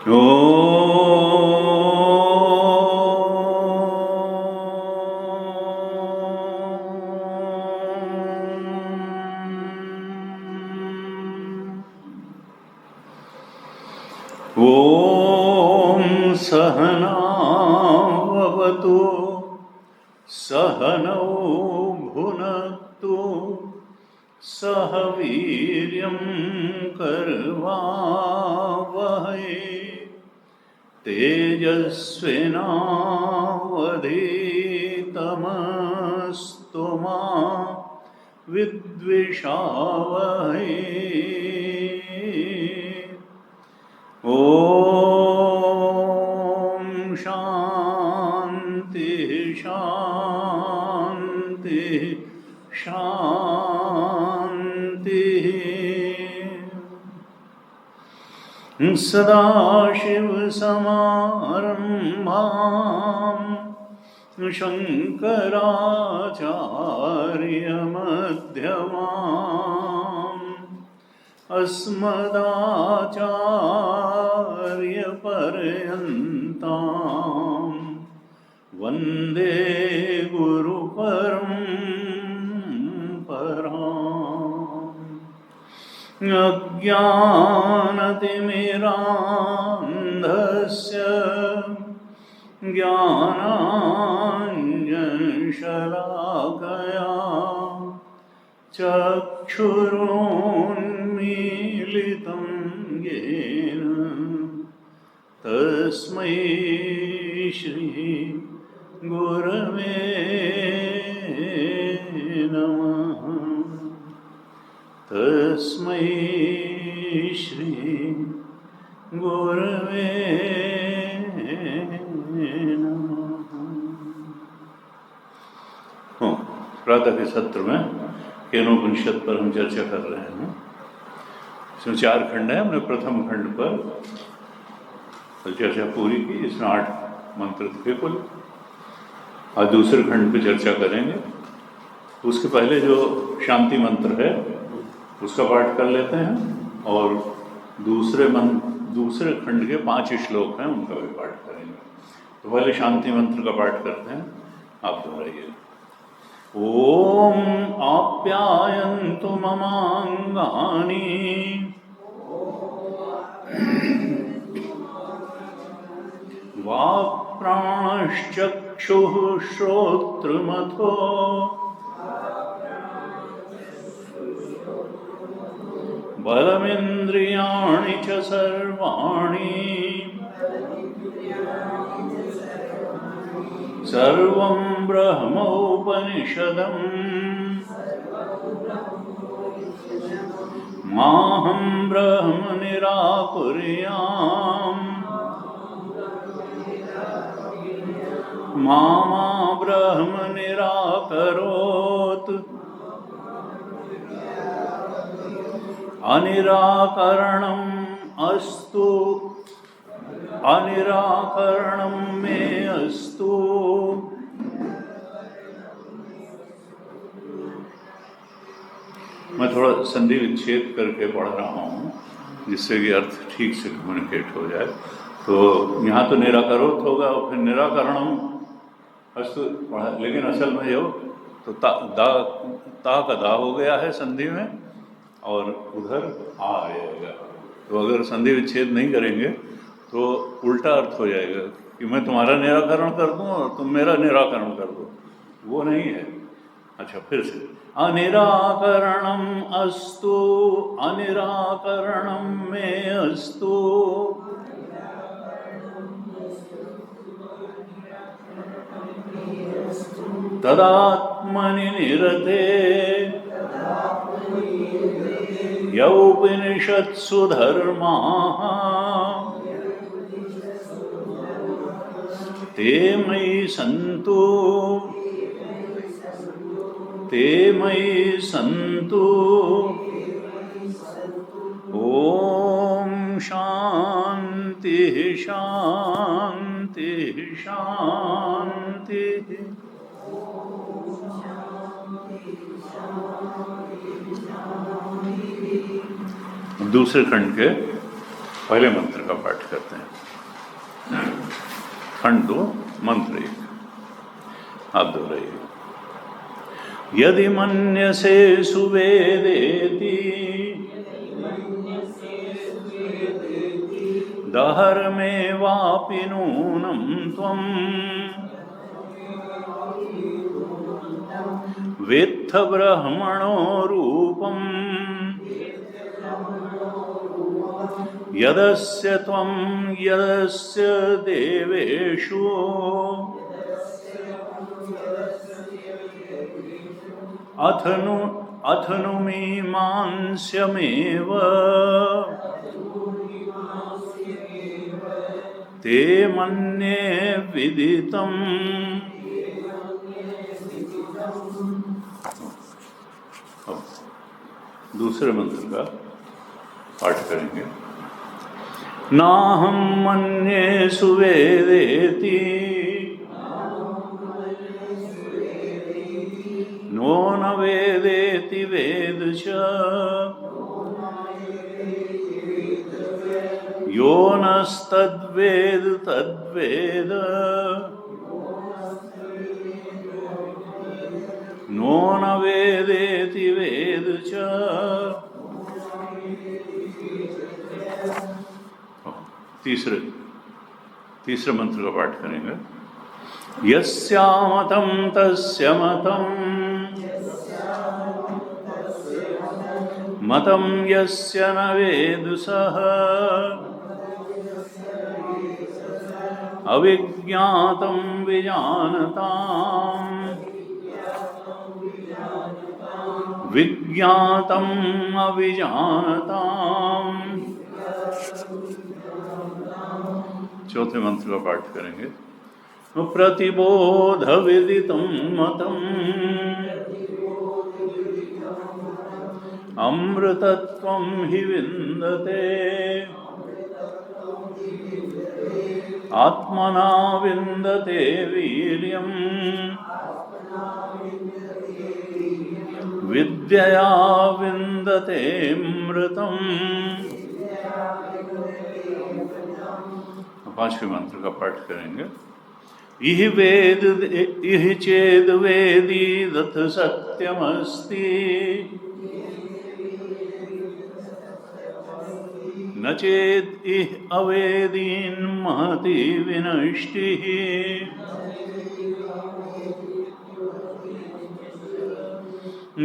ॐ सहनावतु सहनौ भुनक्तु सह वीर्यं करवावहै तेजस्विनावधीतमस्तु मा विद्विषावहै। ॐ शान्ति शान्ति शान्तिः। सदाशिवसमारम्भां शङ्कराचार्यमध्यमाम् अस्मदाचार्यपर्यन्तां वन्दे गुरुपरम्पराम्। अज्ञानतिमिरान्धस्य ज्ञानाञ्जनशलाकया चक्षुरुन्मीलितं येन तस्मै श्री गुरवे नमः। तस्मै श्री गुरवे नमः। प्रातः के सत्र में केनोपनिषद पर हम चर्चा कर रहे हैं। इसमें 4 खंड है। हमने प्रथम खंड पर चर्चा पूरी की, इसमें 8 मंत्र थे कुल। आज दूसरे खंड पे चर्चा करेंगे। उसके पहले जो शांति मंत्र है उसका पाठ कर लेते हैं और दूसरे खंड के 5 श्लोक हैं उनका भी पाठ करेंगे। तो पहले शांति मंत्र का पाठ करते हैं, आप दोहराइए। ॐ आप्यायन्तु ममाङ्गानि वाक्प्राणश्चक्षुः श्रोत्रमथो बलमिन्द्रियाणि च सर्वाणि सर्वं ब्रह्मोपनिषदम् माहं ब्रह्म निराकुर्याम् मा ब्रह्म निराकरोत् अनिराकरणम् अस्तु अनिराकरणं मे अस्तु। मैं थोड़ा संधि विच्छेद करके पढ़ रहा हूँ जिससे कि अर्थ ठीक से कम्युनिकेट हो जाए। तो यहाँ तो निराकरोत होगा और फिर निराकरणम अस्तु, लेकिन असल में जो तो ता का दा हो गया है संधि में और उधर आ आएगा। तो अगर संधि विच्छेद नहीं करेंगे तो उल्टा अर्थ हो जाएगा कि मैं तुम्हारा निराकरण कर दूं और तुम मेरा निराकरण कर दो, वो नहीं है। अच्छा, फिर से अनिराकरणम अस्तु अनिराकरणम मे अस्तु। तदात्मनि निरते यौपनिषत्सु धर्माः ते मयि सन्तु ते मयि सन्तु। ॐ शान्तिः शान्तिः शान्तिः। दूसरे खंड के पहले मंत्र का पाठ करते हैं। खंड 2 मंत्र 1। आप दोहराइए। यदि मन्यसे सुवेदेति दहरमेवापि नूनं त्वं वेत्थ ब्रह्मणो रूपम् यदस्य त्वं यदस्य देवेषु अथनु मीमांस्यमेव ते मन्ये विदितम्। दूसरे मंत्र का पाठ करेंगे। नाहं मन्ये सुवेदेति नो न वेदेति वेद च यो नस्तद्वेद तद्वेद नो न वेदेति वेद च। तीसरे मंत्र का पाठ करेंगे। यस्यामतं तस्य मतम् मतं यस्य न वेदसः अविज्ञातं विजानताम् विज्ञातम् अविजानताम्। चौथे मंत्र का पाठ करेंगे। प्रतिबोध विदितं मतम् अमृतत्वं हि विन्दते आत्मना विन्दते वीर्यम् विद्यया विन्दते अमृतम्। पांचवें मंत्र का पाठ करेंगे। इह वेद इह चेद वेदी दथ सत्यमस्ति न चेद इह अवेदीन महति विनष्टिः।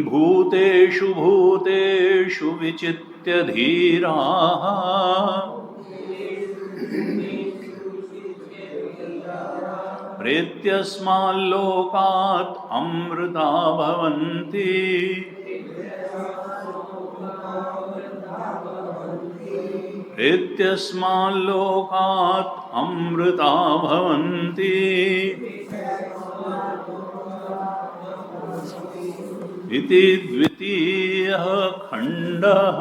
भूतेषु भूतेषु विचित्य धीराः प्रेत्यस्माल्लोकात् अमृता भवन्ति प्रेत्यस्माल्लोकात् अमृता भवन्ति। इति द्वितीयः खण्डः।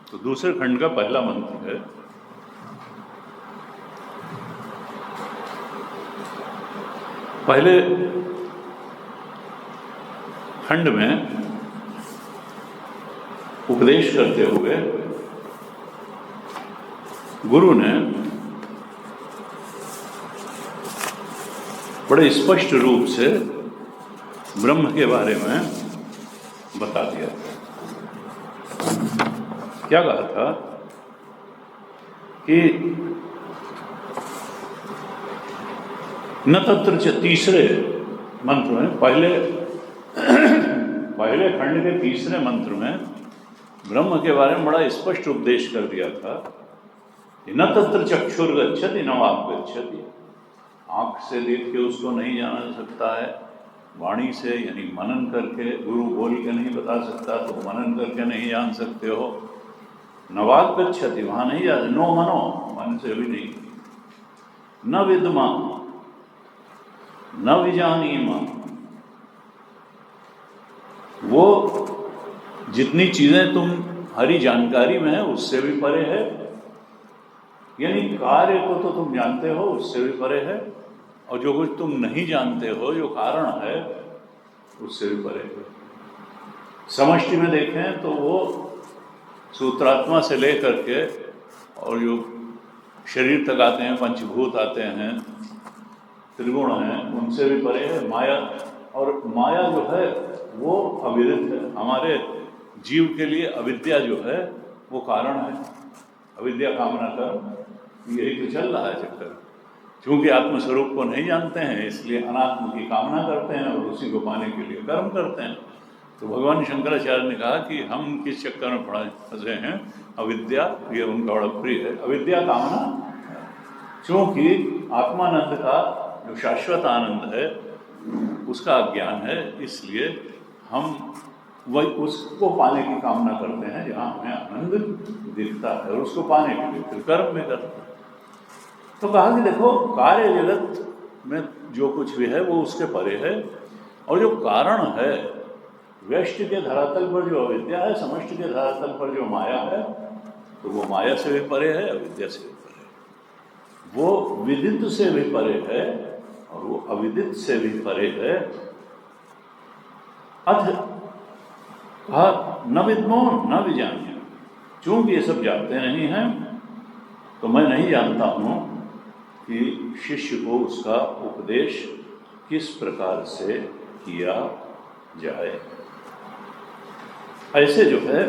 तो दूसरे खंड का पहला मंत्र है। पहले खंड में उपदेश करते हुए गुरु ने बड़े स्पष्ट रूप से ब्रह्म के बारे में बता दिया था। क्या कहा था कि न तत्र च, तीसरे मंत्र में पहले खंड के तीसरे मंत्र में ब्रह्म के बारे में बड़ा स्पष्ट उपदेश कर दिया था। न तत्र चक्षुर्गच्छति न वाक् गच्छति। आँख से देख के उसको नहीं जाना जा सकता है, वाणी से यानी मनन करके, गुरु बोल के नहीं बता सकता तो मनन करके नहीं जान सकते हो। न वाक् गच्छति, वहाँ नहीं जा, नो मनो, मन से भी नहीं। न विद्मा न विजानीमा, वो जितनी चीजें तुम हरी जानकारी में है उससे भी परे है, यानी कार्य को तो तुम जानते हो उससे भी परे है, और जो कुछ तुम नहीं जानते हो जो कारण है उससे भी परे है। समष्टि में देखें तो वो सूत्रात्मा से लेकर के और जो शरीर तक आते हैं, पंचभूत आते हैं, त्रिगुण हैं, उनसे भी परे है माया। और माया जो है वो अविदित है। हमारे जीव के लिए अविद्या जो है वो कारण है। अविद्या कामना कर्म, यही तो चल रहा है चक्कर। क्योंकि आत्मस्वरूप को नहीं जानते हैं इसलिए अनात्म की कामना करते हैं और उसी को पाने के लिए कर्म करते हैं। तो भगवान शंकराचार्य ने कहा कि हम किस चक्कर में फंसे हैं, अविद्या, ये उनका बड़ा प्रिय है। अविद्या कामना, क्योंकि आत्मानंद का जो शाश्वत आनंद है उसका अज्ञान है, इसलिए हम वही उसको पाने की कामना करते हैं जहाँ हमें आनंद दिखता है, और उसको पाने के लिए फिर कर्म में करते हैं। तो कहा कि देखो, कार्य जगत में जो कुछ भी है वो उसके परे है, और जो कारण है व्यष्टि के धरातल पर जो अविद्या है, समष्टि के धरातल पर जो माया है, तो वो माया से भी परे है, अविद्या से भी परे है। वो विदित से भी परे है और वो अविदित से भी परे है। अथ कहा न विद्मो न विजान्य, चूंकि ये सब जानते नहीं हैं तो मैं नहीं जानता हूँ कि शिष्य को उसका उपदेश किस प्रकार से किया जाए। ऐसे जो है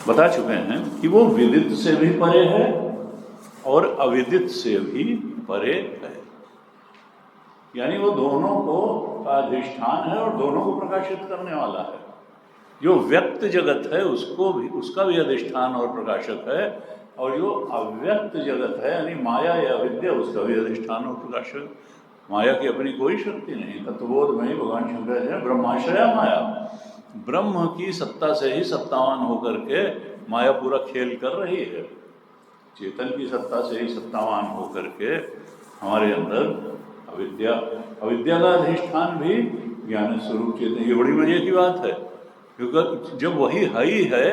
बता चुके हैं कि वो विदित से भी परे है और अविदित से भी परे है, यानी वो दोनों को अधिष्ठान है और दोनों को प्रकाशित करने वाला है। जो व्यक्त जगत है उसको भी, उसका भी अधिष्ठान और प्रकाशक है, और जो अव्यक्त जगत है यानी माया या विद्या, उसका भी अधिष्ठान और प्रकाशक। माया की अपनी कोई शक्ति नहीं। तत्वबोध में ही भगवान शंकराचार्य ब्रह्माश्रया माया, ब्रह्म की सत्ता से ही सत्तावान होकर के माया पूरा खेल कर रही है। चेतन की सत्ता से ही सत्तावान होकर के हमारे अंदर अविद्या, अविद्या का अधिष्ठान भी ज्ञान स्वरूप चेतन। ये बड़ी मजे की बात है, क्योंकि जब वही है ही है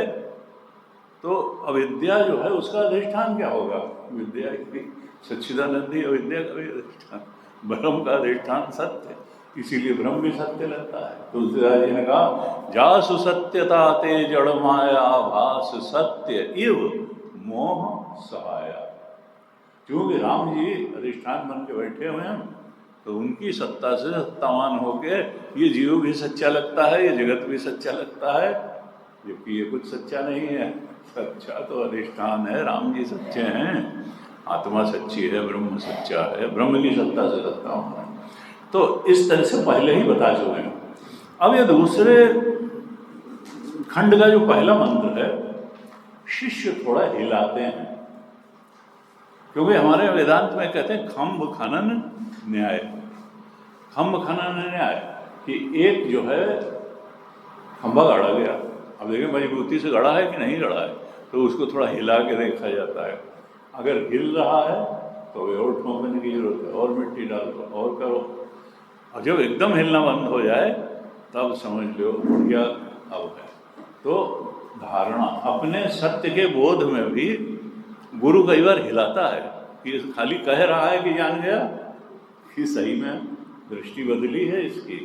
तो अविद्या जो है उसका अधिष्ठान क्या होगा? विद्या की सच्चिदानंदी अविद्या का भी अधिष्ठान, ब्रह्म का अधिष्ठान सत्य, इसीलिए ब्रह्म भी सत्य लगता है। तुलसीदास जी ने कहा जासु सत्यता ते जड़ माया भास सत्य इव मोह सहाया। क्योंकि राम जी अधिष्ठान बन के बैठे हुए हैं तो उनकी सत्ता से सत्तावान होके ये जीव भी सच्चा लगता है, ये जगत भी सच्चा लगता है, जबकि ये कुछ सच्चा नहीं है। सच्चा तो अधिष्ठान है, राम जी सच्चे हैं, आत्मा सच्ची है, ब्रह्म सच्चा है, ब्रह्म की सत्ता से सत्तावान है। तो इस तरह से पहले ही बता चुके हैं। अब ये दूसरे खंड का जो पहला मंत्र है, शिष्य थोड़ा हिलाते हैं, क्योंकि हमारे वेदांत में कहते हैं खम्भ खनन न्याय। खम्भ खनन न्याय कि एक जो है खंभा गाड़ा गया, अब देखिए मजबूती से गड़ा है कि नहीं गड़ा है, तो उसको थोड़ा हिला के देखा जाता है। अगर हिल रहा है तो और ठोकने की जरूरत है, और मिट्टी डालो और करो, और जब एकदम हिलना बंद हो जाए तब समझ लो बढ़िया अब है। तो धारणा, अपने सत्य के बोध में भी गुरु कई बार हिलाता है कि खाली कह रहा है कि जान गया, कि सही में दृष्टि बदली है इसकी,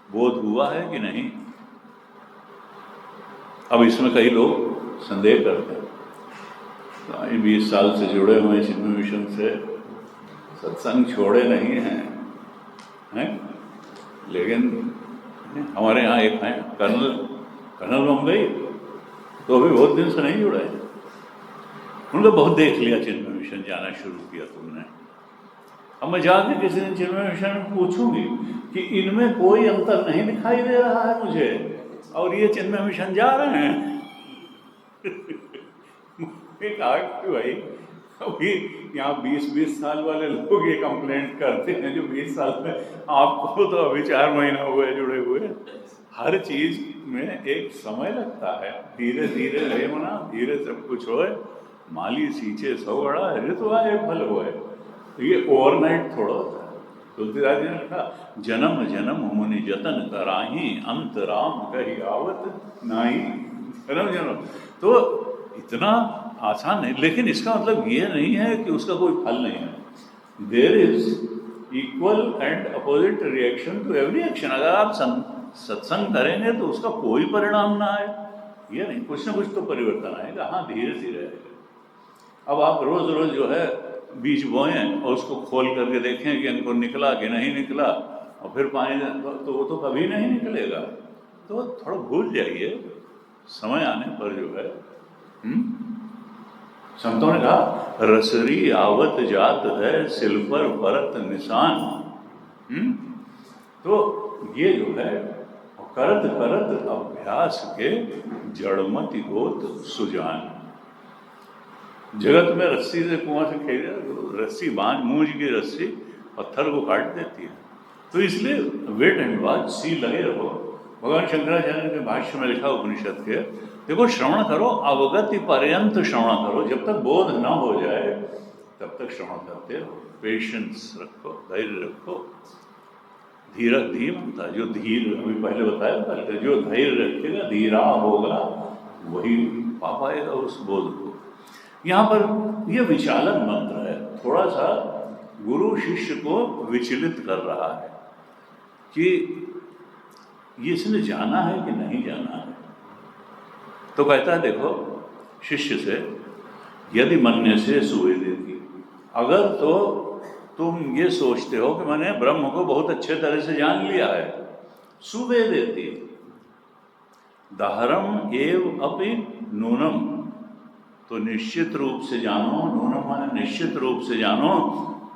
बोध हुआ है कि नहीं। अब इसमें कई लोग संदेह करते हैं, 20 साल से जुड़े हुए चिन्मय मिशन से, सत्संग छोड़े नहीं हैं, लेकिन हमारे यहाँ एक हैं कर्नल बम्बई, तो अभी बहुत दिन से नहीं जुड़े हैं। उनको बहुत देख लिया चिन्मय मिशन, जाना शुरू किया तुमने। अब मैं जाके किसी दिन चिन्मय मिशन में पूछूंगी कि इनमें कोई अंतर नहीं दिखाई दे रहा है मुझे, और ये चिन्मय मिशन जा रहे हैं। भाई अभी यहाँ 20-20 साल वाले लोग ये कंप्लेंट करते हैं, जो 20 साल में, आपको तो अभी 4 महीना हुए जुड़े हुए। हर चीज में एक समय लगता है, धीरे धीरे ले मना, धीरे सब कुछ होए। माली सींचे 100 गड़ा, ऋतु आए फल होए। तो ये ओवरनाइट थोड़ा होता है। तुलसीदास जी ने कहा जन्म जन्म मुनि जतन कराही, अंत राम कही आवत नाही। जन्म जन्म तो इतना आसान है, लेकिन इसका मतलब ये नहीं है कि उसका कोई फल नहीं है। There is equal and opposite reaction to every action. अगर आप सत्संग करेंगे तो उसका कोई परिणाम ना आए, ये नहीं, कुछ ना कुछ तो परिवर्तन आएगा। हाँ, धीरे धीरे आएगा। अब आप रोज रोज जो है बीज बोएं और उसको खोल करके देखें कि इनको निकला कि नहीं निकला, और फिर पानी दें, तो वो तो कभी नहीं निकलेगा। तो थोड़ा भूल जाइए, समय आने पर जो है संतों ने कहा रसरी आवत जात है सिल पर परत निशान। तो ये जो है करत करत अभ्यास के जड़मति होत सुजान। जगत में रस्सी से कुआं से खेल, रस्सी बांध, मूंज की रस्सी पत्थर को काट देती है। तो इसलिए वेट एंड वॉच, सी लगे रहो। भगवान शंकराचार्य के भाष्य में लिखा उपनिषद के, देखो श्रवण करो, अवगति पर्यंत श्रवण करो, जब तक बोध न हो जाए तब तक श्रवण करते रहो। पेशेंस रखो, धैर्य रखो। धीरज धीमता, जो धीर, अभी पहले बताया था, जो धैर्य रखेगा, धीरा होगा, वही पा पाएगा उस बोध को। यहाँ पर यह विचालन मंत्र है, थोड़ा सा गुरु शिष्य को विचलित कर रहा है कि इसने जाना है कि नहीं जाना है। तो कहता है देखो शिष्य से, यदि मन्य से सुवेदेति, अगर तो तुम ये सोचते हो कि मैंने ब्रह्म को बहुत अच्छे तरह से जान लिया है, सुवेदेति दाहरम एव अपि नूनम, तो निश्चित रूप से जानो, नूनम माने निश्चित रूप से जानो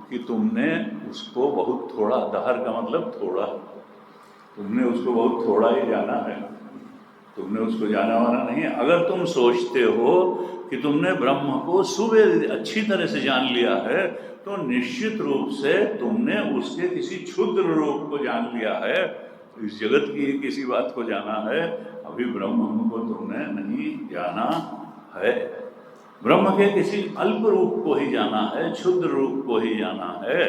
कि तुमने उसको बहुत थोड़ा, दाहर का मतलब थोड़ा, तुमने उसको बहुत थोड़ा ही जाना है, तुमने उसको जाना वाना नहीं है। अगर तुम सोचते हो कि तुमने ब्रह्म को सुबह अच्छी तरह से जान लिया है, तो निश्चित रूप से तुमने उसके किसी क्षुद्र रूप को जान लिया है, इस जगत की किसी बात को जाना है, अभी ब्रह्म को तुमने नहीं जाना है। ब्रह्म के किसी अल्प रूप को ही जाना है, क्षुद्र रूप को ही जाना है।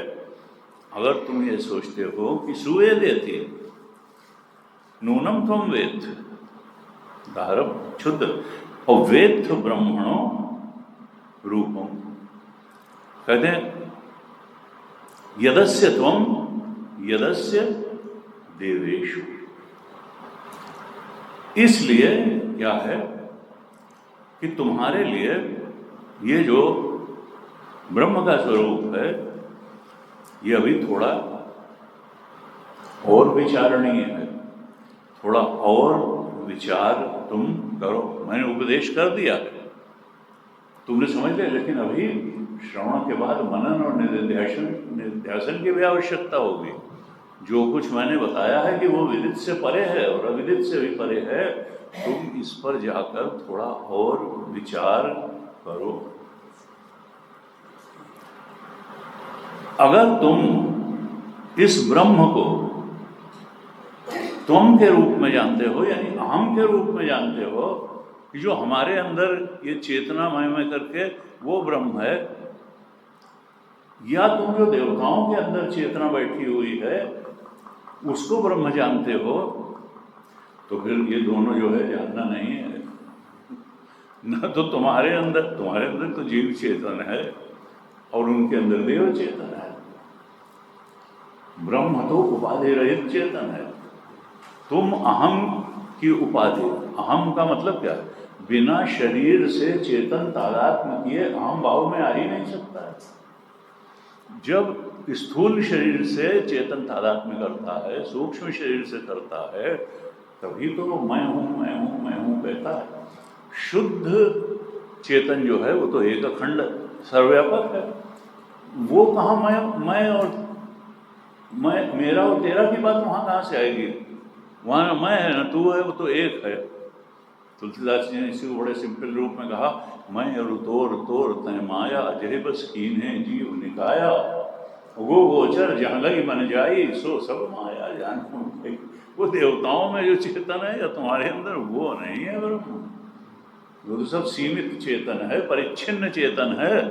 अगर तुम ये सोचते हो कि सुवेदेति नूनम त्वं वेत्थ, दाहरम क्षुद्र, और वेत्थ ब्रह्मणो रूपम, कहते हैं यदस्य त्वं यदस्य देवेषु। इसलिए क्या है कि तुम्हारे लिए ये जो ब्रह्म का स्वरूप है, ये अभी थोड़ा और विचारणीय है, थोड़ा और विचार तुम करो। मैंने उपदेश कर दिया है, तुमने समझ लिया, लेकिन अभी श्रवण के बाद मनन और निध्यासन की भी आवश्यकता होगी। जो कुछ मैंने बताया है कि वो विदित से परे है और अविदित से भी परे है, तुम इस पर जाकर थोड़ा और विचार करो। अगर तुम इस ब्रह्म को त्वम के रूप में जानते हो, यानी अहम के रूप में जानते हो, कि जो हमारे अंदर ये चेतनामय में करके वो ब्रह्म है, या तुम जो देवताओं के अंदर चेतना बैठी हुई है उसको ब्रह्म जानते हो, तो फिर ये दोनों जो है जानना नहीं है। न तो तुम्हारे अंदर तो जीव चेतन है और उनके अंदर देव चेतन है। ब्रह्म तो उपाधि रहित चेतन है। तुम अहम की उपाधि, अहम का मतलब क्या है? बिना शरीर से चेतन तादात्म्य किए अहम भाव में आ ही नहीं सकता है। जब स्थूल शरीर से चेतन तादात्म्य करता है, सूक्ष्म शरीर से करता है, तभी तो मैं हूँ कहता है। शुद्ध चेतन जो है वो तो एक अखंड सर्वव्यापक है। वो कहाँ मैं और मेरा और तेरा की बात वहाँ कहाँ से आएगी? वहाँ न मैं है न तू है, वो तो एक है। तुलसीदास जी ने इसी को बड़े सिंपल रूप में कहा, मैं और तोर तय माया, जय बस कीन्हे जीव निकाया, वो गोचर जहाँ लगी मन जाई, सो सब माया जान। वो देवताओं में जो चेतन है या तुम्हारे अंदर, वो नहीं है ब्रह्म। वो तो सब सीमित चेतन है, परिच्छिन्न चेतन है।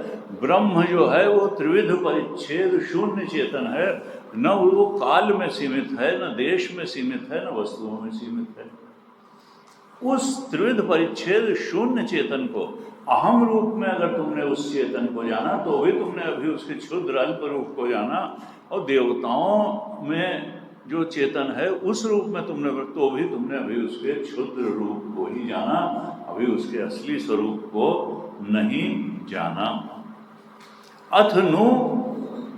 ब्रह्म जो है वो त्रिविध परिच्छेद शून्य चेतन है। न वो काल में सीमित है, न देश में सीमित है, न वस्तुओं में सीमित है। उस त्रिविध परिच्छेद शून्य चेतन को अहम रूप में अगर तुमने उस चेतन को जाना, तो भी तुमने अभी उसके क्षुद्र अल्प रूप को जाना। और देवताओं में जो चेतन है उस रूप में तुमने, तो भी तुमने अभी उसके क्षुद्र रूप को ही जाना, अभी उसके असली स्वरूप को नहीं जाना। अथ नु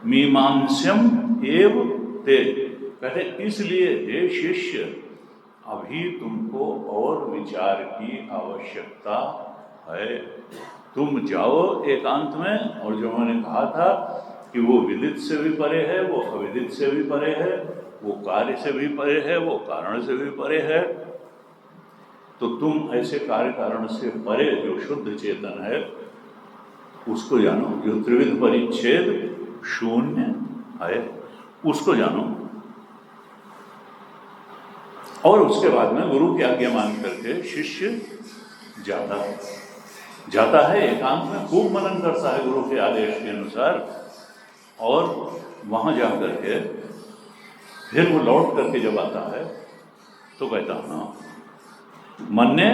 मीमांस्यम एव ते, कहते इसलिए हे शिष्य अभी तुमको और विचार की आवश्यकता है। तुम जाओ एकांत में, और जो मैंने कहा था कि वो विदित से भी परे है, वो अविदित से भी परे है, वो कार्य से भी परे है, वो कारण से भी परे है, तो तुम ऐसे कार्य कारण से परे जो शुद्ध चेतन है उसको जानो, जो त्रिविध परिच्छेद शून्य है उसको जानो। और उसके बाद में गुरु की आज्ञा मान करके शिष्य जाता है एकांत में, खूब मनन करता है गुरु के आदेश के अनुसार, और वहाँ जा करके फिर वो लौट करके जब आता है तो कहता हाँ मन्ये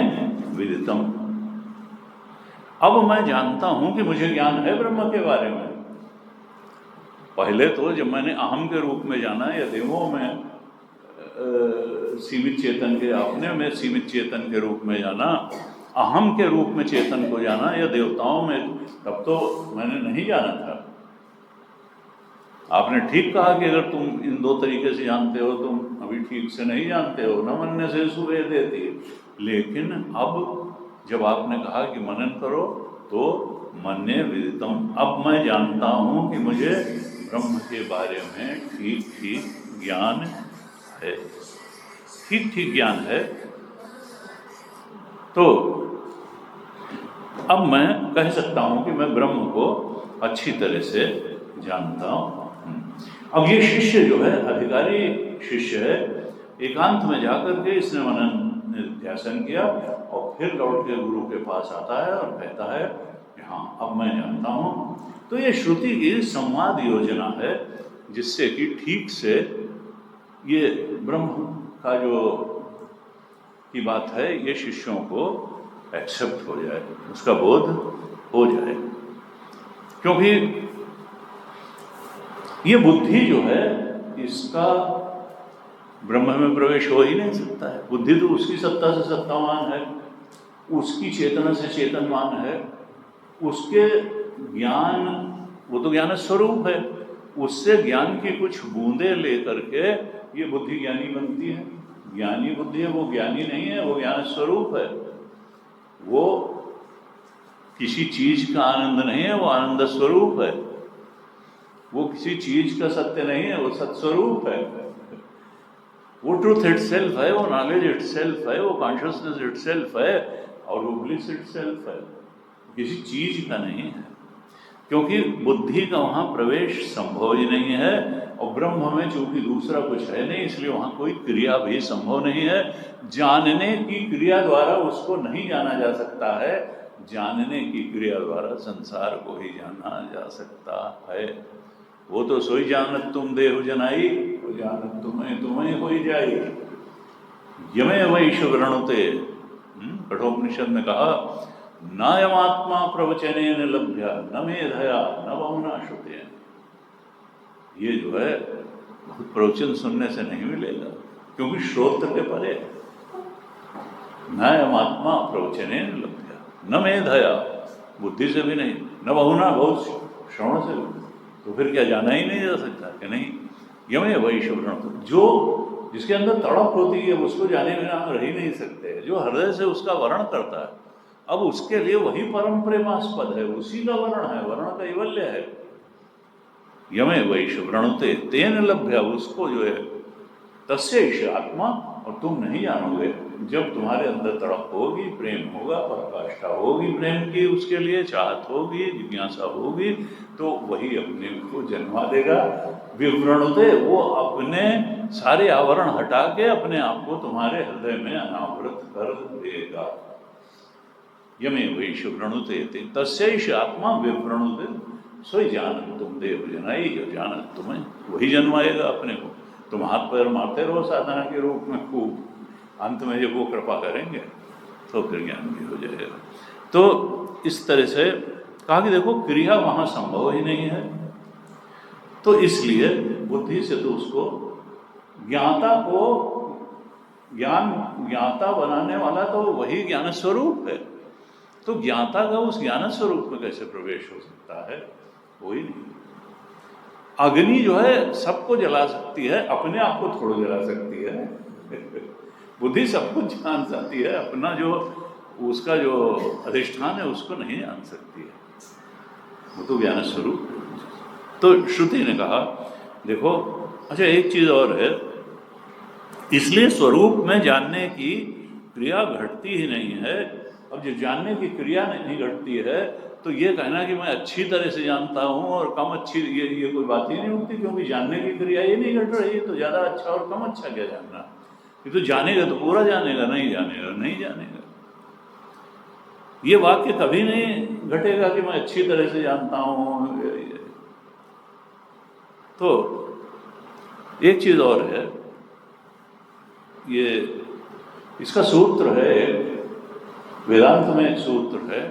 विदितम, अब मैं जानता हूँ कि मुझे ज्ञान है ब्रह्म के बारे में। पहले तो जब मैंने अहम के रूप में जाना या देवों में सीमित चेतन के, अपने में सीमित चेतन के रूप में जाना, अहम के रूप में चेतन को जाना या देवताओं में, तब तो मैंने नहीं जाना था। आपने ठीक कहा कि अगर तुम इन दो तरीके से जानते हो, तुम अभी ठीक से नहीं जानते हो, न मनने से सुबह देती। लेकिन अब जब आपने कहा कि मनन करो तो मन्ये विदितम, अब मैं जानता हूँ कि मुझे ब्रह्म के बारे में ठीक ठीक ज्ञान है, ठीक ठीक ज्ञान है। तो अब मैं कह सकता हूँ कि मैं ब्रह्म को अच्छी तरह से जानता हूँ। अब ये शिष्य जो है, अधिकारी शिष्य है, एकांत में जाकर के इसने मनन ध्यान किया और फिर लौट के गुरु के पास आता है और कहता है कि हाँ अब मैं जानता हूँ। तो ये श्रुति की संवाद योजना है जिससे कि ठीक से ये ब्रह्म का जो की बात है ये शिष्यों को एक्सेप्ट हो जाए, उसका बोध हो जाए। क्योंकि ये बुद्धि जो है इसका ब्रह्म में प्रवेश हो ही नहीं सकता है। बुद्धि तो उसकी सत्ता से सत्तावान है, उसकी चेतना से चेतनवान है, उसके ज्ञान, वो तो ज्ञान स्वरूप है, उससे ज्ञान की कुछ बूंदें लेकर के ये बुद्धि ज्ञानी बनती है। ज्ञानी बुद्धि है, वो ज्ञानी नहीं है, वो ज्ञान स्वरूप है। वो किसी चीज का आनंद नहीं है, वो आनंद स्वरूप है। वो किसी चीज का सत्य नहीं है, वो सत्स्वरूप है। वो ट्रूथ इटसेल्फ है, वो नॉलेज इटसेल्फ है, वो कॉन्शियसनेस इटसेल्फ है, और वो ब्लिस इटसेल्फ है, किसी चीज का नहीं है। क्योंकि बुद्धि का वहाँ प्रवेश संभव ही नहीं है, और ब्रह्म में चूंकि दूसरा कुछ है नहीं, इसलिए वहाँ कोई क्रिया भी संभव नहीं है। जानने की क्रिया द्वारा उसको नहीं जाना जा सकता है, जानने की क्रिया द्वारा संसार को ही जाना जा सकता है। वो तो सोई जानत तुम देहु जनाई, वो जानत तुम्हें तुम्हें होई जाई। यमे वैश्व वृणुते, कठोपनिषद में कहा नायमात्मा प्रवचनेन लभ्य न मेधया न बहुना श्रुतेन। ये जो है बहुत प्रवचन सुनने से नहीं मिलेगा, क्योंकि श्रोत्र के परे। नायमात्मा प्रवचनेन लभ्य न मेधया, बुद्धि से भी नहीं, न बहुना, बहुत श्रवण से भी। तो फिर क्या जाना ही नहीं जा सकता कि नहीं? यमे वैश्व वृणुते, जो जिसके अंदर तड़प होती है उसको जाने बिना हम रह ही नहीं सकते। जो हृदय से उसका वर्ण करता है, अब उसके लिए वही परम प्रेमास्पद है, उसी का वर्ण है, वर्ण कैवल्य है। यमे वैश्व वृणुते तेन लभ्य, उसको जो है तस्यैष आत्मा, और तुम नहीं जानोगे। जब तुम्हारे अंदर तड़प होगी, प्रेम होगा, पराकाष्ठा होगी प्रेम की, उसके लिए चाहत होगी, जिज्ञासा होगी, तो वही अपने को जन्मा देगा। विवृणुते, वो अपने सारे आवरण हटा के अपने आप को तुम्हारे हृदय में अनावृत कर देगा। यमे वैश्व वृणुते तस्यैष आत्मा विवृणुते, सोई जानत तुम देव जनाई, जो जानत तुम्हें वही जन्माएगा अपने को। तुम हाथ पैर मारते रहो साधना के रूप में खूब, अंत में जब वो कृपा करेंगे तो फिर ज्ञान भी हो जाएगा। तो इस तरह से कहा कि देखो क्रिया वहाँ संभव ही नहीं है, तो इसलिए बुद्धि से तो उसको ज्ञाता को ज्ञाता बनाने वाला तो वही ज्ञान स्वरूप है। तो ज्ञाता का उस ज्ञान स्वरूप में कैसे प्रवेश हो सकता है? कोई नहीं। अग्नि जो है सबको जला सकती है, अपने आप को थोड़ा जला सकती है। बुद्धि सब कुछ जान सकती है, अपना जो उसका जो अधिष्ठान है उसको नहीं जान सकती है, वो तो ज्ञान स्वरूप है। तो श्रुति ने कहा देखो, अच्छा एक चीज और है, इसलिए स्वरूप में जानने की क्रिया घटती ही नहीं है। अब जो जानने की क्रिया नहीं घटती है तो ये कहना कि मैं अच्छी तरह से जानता हूँ और कम अच्छी, ये कोई बात ही नहीं उठती, क्योंकि जानने की क्रिया ये नहीं घट रही है, तो ज़्यादा अच्छा और कम अच्छा क्या जानना? ये तो जानेगा तो पूरा जानेगा, नहीं जानेगा नहीं जानेगा। ये वाक्य कभी नहीं घटेगा कि मैं अच्छी तरह से जानता हूँ। तो एक चीज़ और है, ये इसका सूत्र है, वेदांत में एक सूत्र है,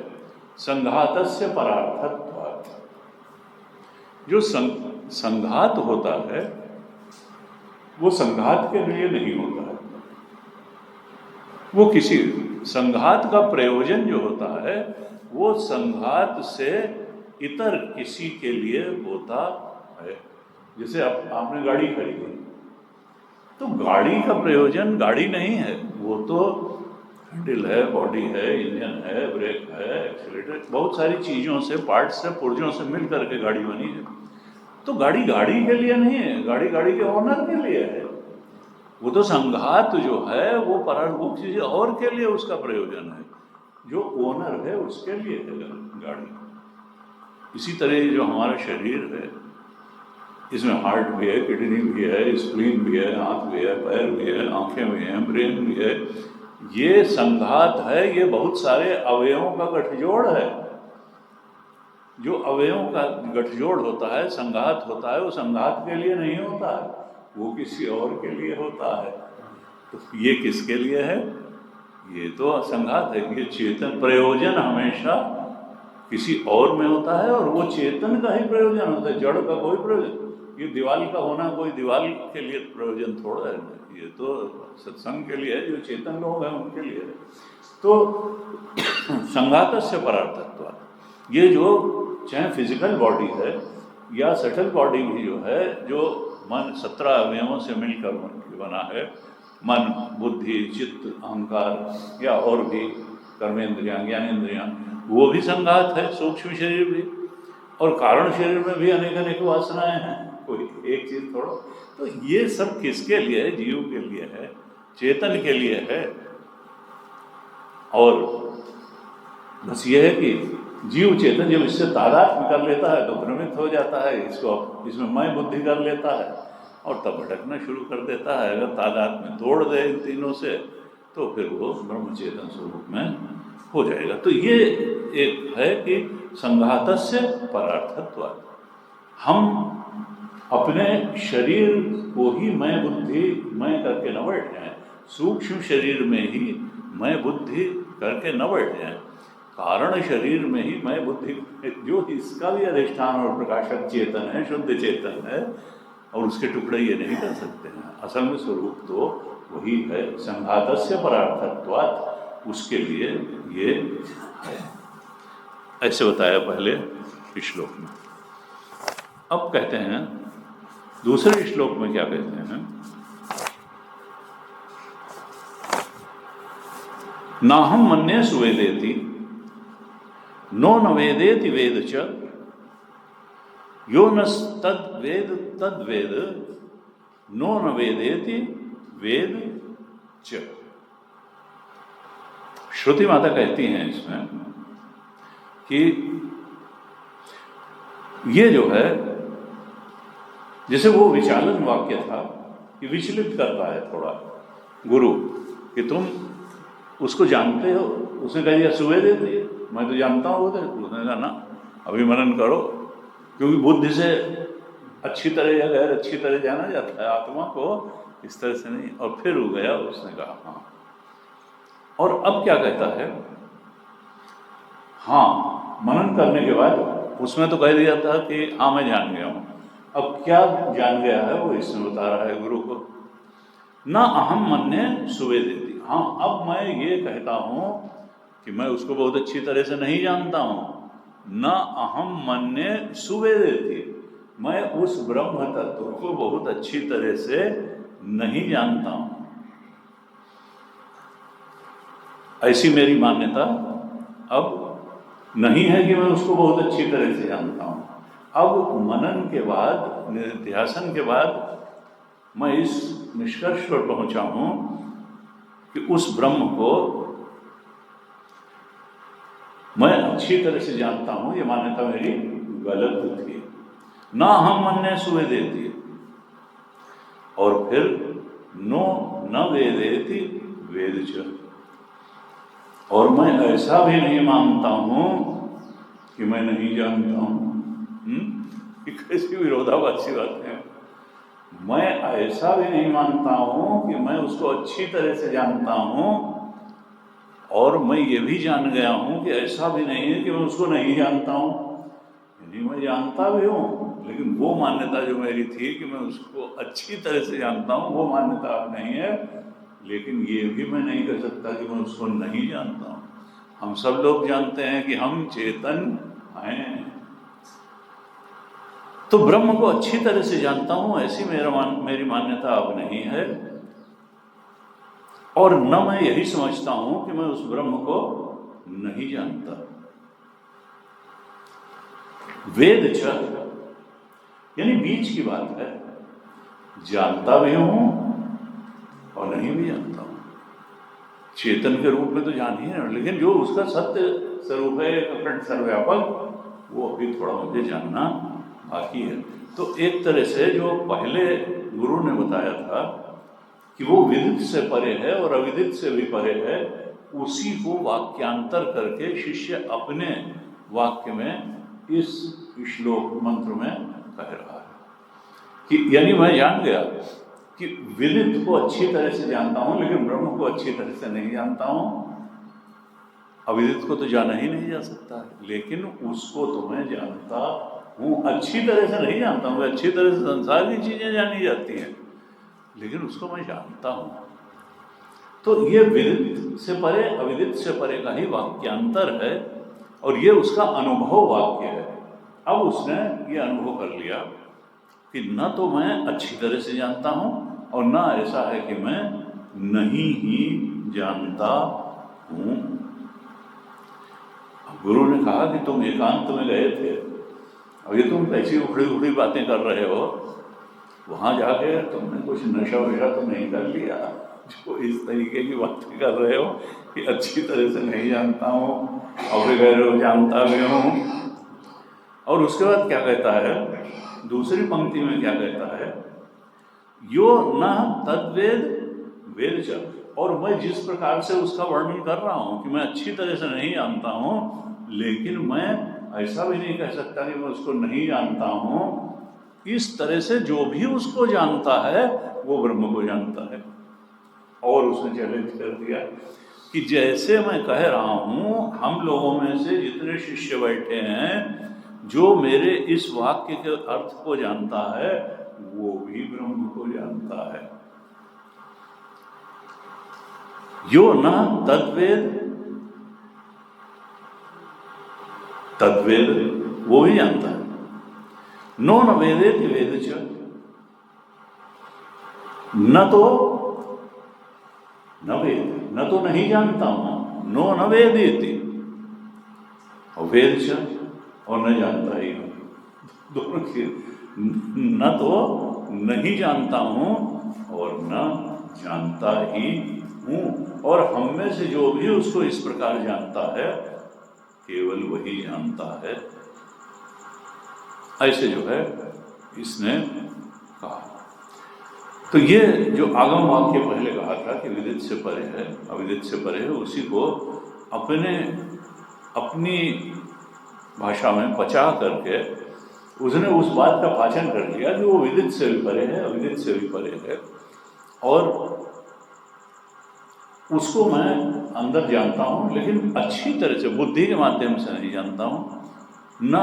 संघातस्य परार्थत्वात्। जो संघात होता है वो संघात के लिए नहीं होता है, वो किसी संघात का प्रयोजन जो होता है वो संघात से इतर किसी के लिए होता है। जैसे आपने गाड़ी खरीदी, तो गाड़ी का प्रयोजन गाड़ी नहीं है, वो तो हैंडल है, बॉडी है, इंजन है, ब्रेक है, एक्सीलरेटर, बहुत सारी चीज़ों से, पार्ट्स से, पुर्जों से मिल करके गाड़ी बनी है। तो गाड़ी गाड़ी के लिए नहीं है, गाड़ी गाड़ी के ओनर के लिए है। वो तो संघात जो है वो किसी और के लिए उसका प्रयोजन है, जो ओनर है उसके लिए है गाड़ी। इसी तरह जो हमारा शरीर है, इसमें हार्ट भी है, किडनी भी है, स्प्लीन भी है, हाथ भी है, पैर भी है, आंखें भी हैं, ब्रेन भी है। ये संघात है, ये बहुत सारे अवयवों का गठजोड़ है। जो अवयवों का गठजोड़ होता है, संघात होता है, वो संघात के लिए नहीं होता है, वो किसी और के लिए होता है। तो ये किसके लिए है? ये तो संघात है। ये चेतन प्रयोजन हमेशा किसी और में होता है, और वो चेतन का ही प्रयोजन होता है, जड़ का कोई प्रयोजन। ये दीवाल का होना कोई दीवाल के लिए प्रयोजन थोड़ा है, ये तो सत्संग के लिए है, जो चेतन लोग हैं उनके लिए है। तो संघातस्य परार्थत्वात्, ये जो चाहे फिजिकल बॉडी है या सटल बॉडी भी जो है, जो मन 17 अवयवों से मिलकर बना है, मन, बुद्धि, चित्त, अहंकार या और भी कर्मेंद्रियां, ज्ञानेंद्रियां, वो भी संघात है। सूक्ष्म शरीर भी, और कारण शरीर में भी अनेक अनेक वासनाएं हैं, कोई एक चीज थोड़ा। तो ये सब किसके लिए है? जीव के लिए है, चेतन के लिए है। और बस ये है कि जीव चेतन जब इससे तादात्म्य कर लेता है तो भ्रमित हो जाता है, इसमें मैं बुद्धि कर लेता है और तब भटकना शुरू कर देता है। अगर तादात्म्य तोड़ दे इन तीनों से तो फिर वो ब्रह्म चेतन स्वरूप में हो जाएगा। तो ये एक है कि संघातस्य परार्थत्वात्, हम अपने शरीर को ही मैं बुद्धि मैं करके न बैठ जाएं, सूक्ष्म शरीर में ही मैं बुद्धि करके न बैठ जाएं, कारण शरीर में ही मैं बुद्धि, जो इसका भी अधिष्ठान और प्रकाशक चेतन है, शुद्ध चेतन है, और उसके टुकड़े ये नहीं कर सकते हैं। असल में स्वरूप तो वही है, संघातस्य परार्थत्वात्, उसके लिए ये है। ऐसे बताया पहले श्लोक में। अब कहते हैं दूसरे श्लोक में क्या कहते हैं, नाहं मन्ये सुवेदेति नो न वेदेति वेद च यो न तद्वेद तद्वेद नो न वेदेति वेद च। श्रुति माता कहती हैं इसमें कि ये जो है, जैसे वो विचालन वाक्य था कि विचलित करता है थोड़ा गुरु, कि तुम उसको जानते हो। उसने कह दिया सुवेदेति, मैं तो जानता हूँ। उसने कहा ना, अभी मनन करो, क्योंकि बुद्धि से अच्छी तरह या गैर अच्छी तरह जाना जाता है, आत्मा को इस तरह से नहीं। और फिर हो गया, उसने कहा हाँ। और अब क्या कहता है, हाँ मनन करने के बाद उसमें तो कह दिया था कि हाँ मैं जान गया हूँ। अब क्या जान गया है वो इसमें बता रहा है गुरु को। ना अहम मन्ये सुवेदेति। हाँ, अब मैं ये कहता हूँ कि मैं उसको बहुत अच्छी तरह से नहीं जानता हूँ। न अहम मन्ये सुवेदेति, मैं उस ब्रह्म तत्व को बहुत अच्छी तरह से नहीं जानता हूँ। ऐसी मेरी मान्यता अब नहीं है कि मैं उसको बहुत अच्छी तरह से जानता हूँ। अब मनन के बाद, निध्यासन के बाद मैं इस निष्कर्ष पर पहुँचा हूँ कि उस ब्रह्म को मैं अच्छी तरह से जानता हूँ। ये मान्यता मेरी गलत थी। ना हम मन्ये सुवेदेति, और फिर नो न वेदेति वेदच, और मैं ऐसा भी नहीं मानता हूँ कि मैं नहीं जानता हूँ। ये कैसी विरोधाभासी बात है। मैं ऐसा भी नहीं मानता हूँ कि मैं उसको अच्छी तरह से जानता हूँ, और मैं ये भी जान गया हूँ कि ऐसा भी नहीं है कि मैं उसको नहीं जानता हूँ। यानी मैं जानता भी हूँ, लेकिन वो मान्यता जो मेरी थी कि मैं उसको अच्छी तरह से जानता हूँ, वो मान्यता अब नहीं है। लेकिन ये भी मैं नहीं कर सकता कि मैं उसको नहीं जानता हूँ। हम सब लोग जानते हैं कि हम चेतन हैं, तो ब्रह्म को अच्छी तरह से जानता हूँ, ऐसी मेरी मान्यता अब नहीं है। और न मैं यही समझता हूँ कि मैं उस ब्रह्म को नहीं जानता। वेद च, यानी बीच की बात है, जानता भी हूँ और नहीं भी जानता हूँ। चेतन के रूप में तो जान ही है, लेकिन जो उसका सत्य स्वरूप है, अखंड सर्वव्यापक, वो अभी थोड़ा मुझे जानना बाकी है। तो एक तरह से जो पहले गुरु ने बताया था कि वो विदित से परे है और अविदित से भी परे है, उसी को वाक्यांतर करके शिष्य अपने वाक्य में इस श्लोक मंत्र में कह रहा है कि यानी मैं जान गया कि विदित को अच्छी तरह से जानता हूँ, लेकिन ब्रह्म को अच्छी तरह से नहीं जानता हूँ। अविदित को तो जाना ही नहीं जा सकता है, लेकिन उसको तो मैं जानता हूँ। अच्छी तरह से नहीं जानता हूँ, अच्छी तरह से संसार की चीज़ें जानी जाती हैं, लेकिन उसको मैं जानता हूँ। तो ये विदित से परे अविदित से परे का ही वाक्यांतर है, और ये उसका अनुभव वाक्य है। अब उसने ये अनुभव कर लिया कि न तो मैं अच्छी तरह से जानता हूँ, और न ऐसा है कि मैं नहीं ही जानता हूँ। गुरु ने कहा कि तुम एकांत में गए थे, अब ये तुम ऐसी उखड़ी उखड़ी बातें कर रहे हो, वहाँ जाके तुमने कुछ नशा वशा तो नहीं कर लिया जो इस तरीके की बातें कर रहे हो कि अच्छी तरह से नहीं जानता हूँ, और फिर कह रहे हो जानता भी हूँ। और उसके बाद क्या कहता है, दूसरी पंक्ति में क्या कहता है, यो न तद्वेद वेद च, और मैं जिस प्रकार से उसका वर्णन कर रहा हूँ कि मैं अच्छी तरह से नहीं जानता हूँ, लेकिन मैं ऐसा भी नहीं कह सकता कि मैं उसको नहीं जानता हूँ। इस तरह से जो भी उसको जानता है वो ब्रह्म को जानता है। और उसने चैलेंज कर दिया कि जैसे मैं कह रहा हूँ, हम लोगों में से जितने शिष्य बैठे हैं, जो मेरे इस वाक्य के अर्थ को जानता है, वो भी ब्रह्म को जानता है। यो न तद्वेद, तद्वेद वो भी जानता है। नो न वेदेति वेद च, न तो न वेद, न तो नहीं जानता हूं, नो न वेदेति, और वेद च, और न जानता ही हूं। दोनों की, न तो नहीं जानता हूं और न जानता ही हूं। और हम में से जो भी उसको इस प्रकार जानता है, केवल वही जानता है। ऐसे जो है इसने कहा। तो ये जो आगम वाक्य पहले कहा था कि विदित से परे है, अविदित से परे है, उसी को अपनी भाषा में पचा करके उसने उस बात का पाचन कर लिया कि वो विदित से भी परे है, अविदित से भी परे है, और उसको मैं अंदर जानता हूँ, लेकिन अच्छी तरह से बुद्धि के माध्यम से नहीं जानता हूँ, न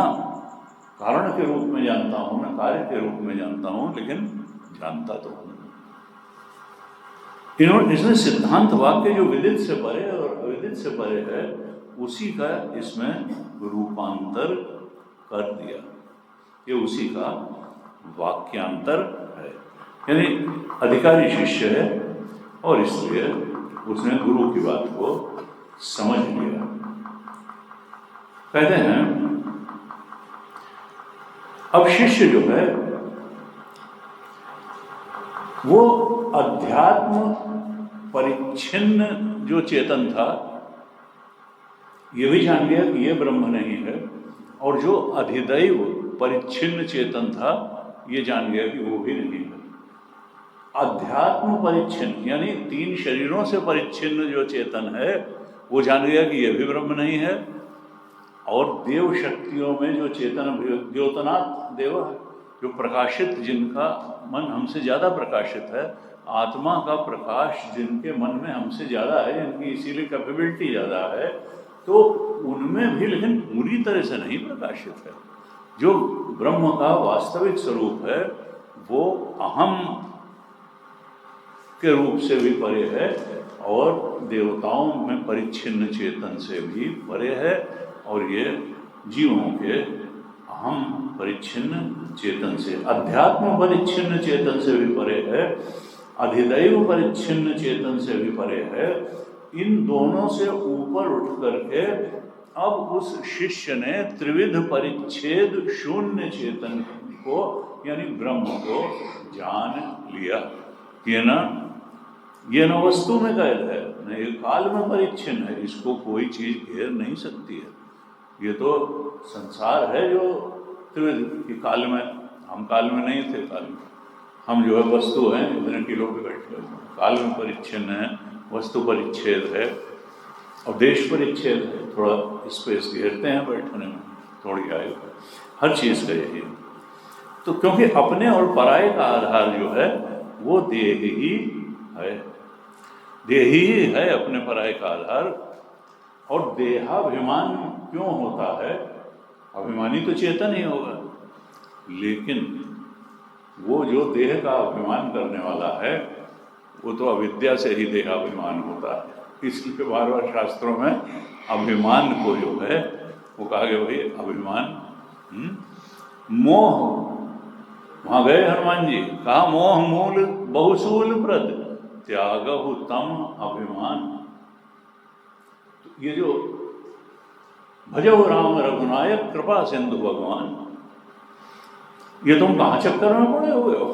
कारण के रूप में जानता हूँ, न कार्य के रूप में जानता हूँ, लेकिन जानता तो हूँ। इसमें सिद्धांत वाक्य जो विदित से परे और अविदित से परे है, उसी का इसमें रूपांतर कर दिया। ये उसी का वाक्यांतर है, यानी अधिकारी शिष्य है और इसलिए उसने गुरु की बात को समझ लिया। कहते हैं अब शिष्य जो है वो अध्यात्म परिच्छिन्न जो चेतन था ये भी जान गया कि ये ब्रह्म नहीं है, और जो अधिदैव परिच्छिन्न चेतन था ये जान गया कि वो भी नहीं है। अध्यात्म परिच्छिन्न यानी 3 शरीरों से परिच्छिन्न जो चेतन है वो जान गया कि यह भी ब्रह्म नहीं है। और देव शक्तियों में जो चेतन द्योतनात् देव है, जो प्रकाशित, जिनका मन हमसे ज़्यादा प्रकाशित है, आत्मा का प्रकाश जिनके मन में हमसे ज़्यादा है, जिनकी इसीलिए कैपेबिलिटी ज़्यादा है, तो उनमें भी लेकिन पूरी तरह से नहीं प्रकाशित है। जो ब्रह्म का वास्तविक स्वरूप है वो अहम के रूप से भी परे है और देवताओं में परिच्छिन्न चेतन से भी परे है, और ये जीवों के अहम परिच्छिन्न चेतन से, अध्यात्म परिच्छिन्न चेतन से भी परे है, अधिदैव परिच्छिन्न चेतन से भी परे है। इन दोनों से ऊपर उठ करके अब उस शिष्य ने त्रिविध परिच्छेद शून्य चेतन को यानी ब्रह्म को जान लिया। ये न वस्तु में कैद है, न ये काल में परिच्छिन्न है, इसको कोई चीज घेर नहीं सकती है। ये तो संसार है जो त्रिविध, काल में हम काल में नहीं थे, काल में हम जो है वस्तु हैं, इतने किलो पे बैठे हुए, काल में परिच्छिन्न है, वस्तु परिच्छेद है और देश परिच्छेद है, थोड़ा स्पेस घेरते हैं बैठने में, थोड़ी आयु, हर चीज़ का यही है। तो क्योंकि अपने और पराये का आधार जो है वो देह ही है, देह ही है अपने पराये का आधार। और देहाभिमान क्यों होता है? अभिमानी तो चेतन ही होगा, लेकिन वो जो देह का अभिमान करने वाला है वो तो अविद्या से ही देहाभिमान होता है। इसलिए बार बार शास्त्रों में अभिमान को जो है वो कहा गया भाई अभिमान मोह। वहाँ गए हनुमान जी, कहा मोह मूल बहुसूल प्रद त्यागहु तम अभिमान। तो ये जो भजो राम रघुनायक कृपा सिंधु भगवान, ये तुम कहाँ चक्कर में पड़े हुए हो?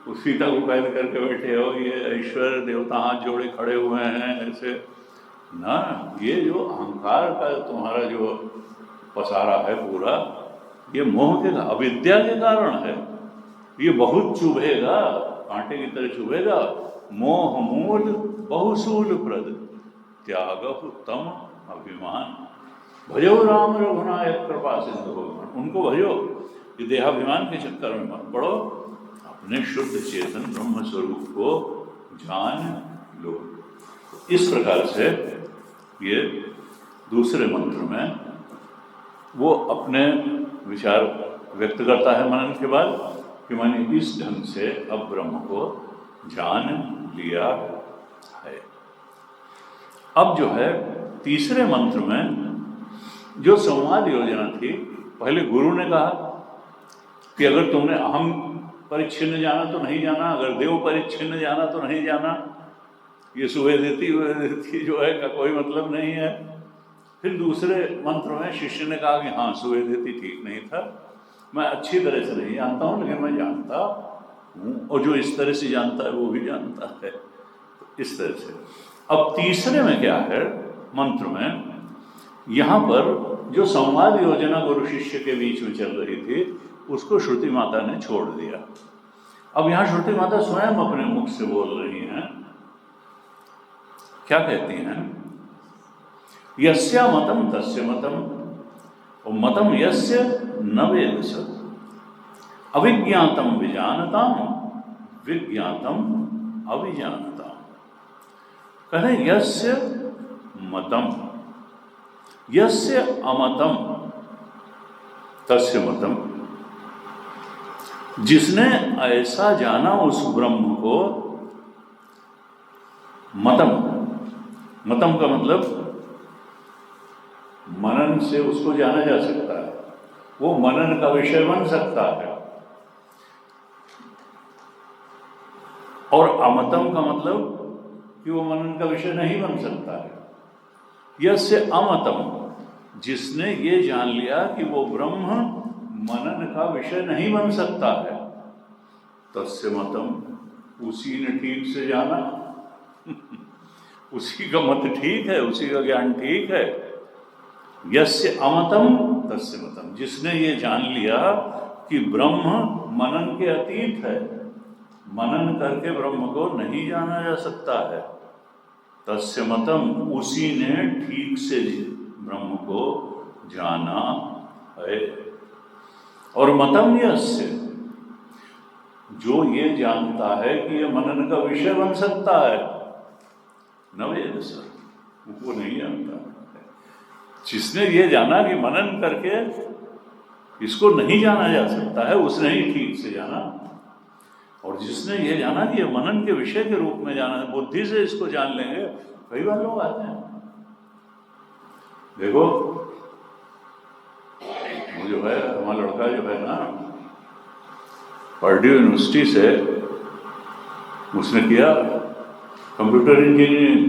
उस सीता को कैद करके बैठे हो, ये ईश्वर देवता हाथ जोड़े खड़े हुए हैं ऐसे ना। ये जो अहंकार का तुम्हारा जो पसारा है पूरा, ये मोह के अविद्या के कारण है। ये बहुत चुभेगा, कांटे की तरह चुभेगा। मोह मूल बहुसूल प्रद त्यागहु तम अभिमान। भजो राम रघुनायक कृपा सिंधु भगवान, उनको भजो, ये देहाभिमान के चक्कर में मत पड़ो, अपने शुद्ध चेतन ब्रह्म स्वरूप को जान लो। इस प्रकार से ये दूसरे मंत्र में वो अपने विचार व्यक्त करता है मनन के बाद कि मैंने इस ढंग से अब ब्रह्म को जान लिया है। अब जो है तीसरे मंत्र में जो संवाद योजना थी, पहले गुरु ने कहा कि अगर तुमने अहम परिच्छिन्न जाना तो नहीं जाना, अगर देव परिच्छिन्न जाना तो नहीं जाना, ये सुवेदिति जो है का कोई मतलब नहीं है। फिर दूसरे मंत्र में शिष्य ने कहा कि हाँ सुवेदिति ठीक नहीं था, मैं अच्छी तरह से नहीं जानता हूँ लेकिन मैं जानता हूँ, और जो इस तरह से जानता है वो भी जानता है। इस तरह से अब तीसरे में क्या है मंत्र में, यहाँ पर जो संवाद योजना गुरु शिष्य के बीच में चल रही थी उसको श्रुति माता ने छोड़ दिया। अब यहाँ श्रुति माता स्वयं अपने मुख से बोल रही हैं, क्या कहती हैं? यस्या मतम तस्य मतम और मतम यस्य न वेद स अविज्ञातम विजानताम विज्ञातम अविजानताम। कहें यस्य मतम यस्य अमतम तस्य मतम, जिसने ऐसा जाना उस ब्रह्म को मतम, मतम का मतलब मनन से उसको जाना जा सकता है, वो मनन का विषय बन सकता है। और अमतम का मतलब कि वो मनन का विषय नहीं बन सकता है। यस्य अमतम, जिसने ये जान लिया कि वो ब्रह्म मनन का विषय नहीं बन सकता है, तस्य मतम, उसी ने ठीक से जाना उसी का मत ठीक है, उसी का ज्ञान ठीक है। यस्य अमतम तस्य मतम, जिसने ये जान लिया कि ब्रह्म मनन के अतीत है, मनन करके ब्रह्म को नहीं जाना जा सकता है, तस्य मतम, उसी ने ठीक से ब्रह्म को जाना है। और मतम यस्य, जो ये जानता है कि ये मनन का विषय बन सकता है, न वेद सर, वो नहीं जानता। जिसने ये जाना कि मनन करके इसको नहीं जाना जा सकता है, उसने ही ठीक से जाना। और जिसने ये जाना कि ये मनन के विषय के रूप में जाना है, बुद्धि से इसको जान लेंगे। कई बार लोग आते हैं, देखो वो जो है हमारा लड़का जो है ना, पर्ड्यू यूनिवर्सिटी से उसने किया कंप्यूटर इंजीनियरिंग,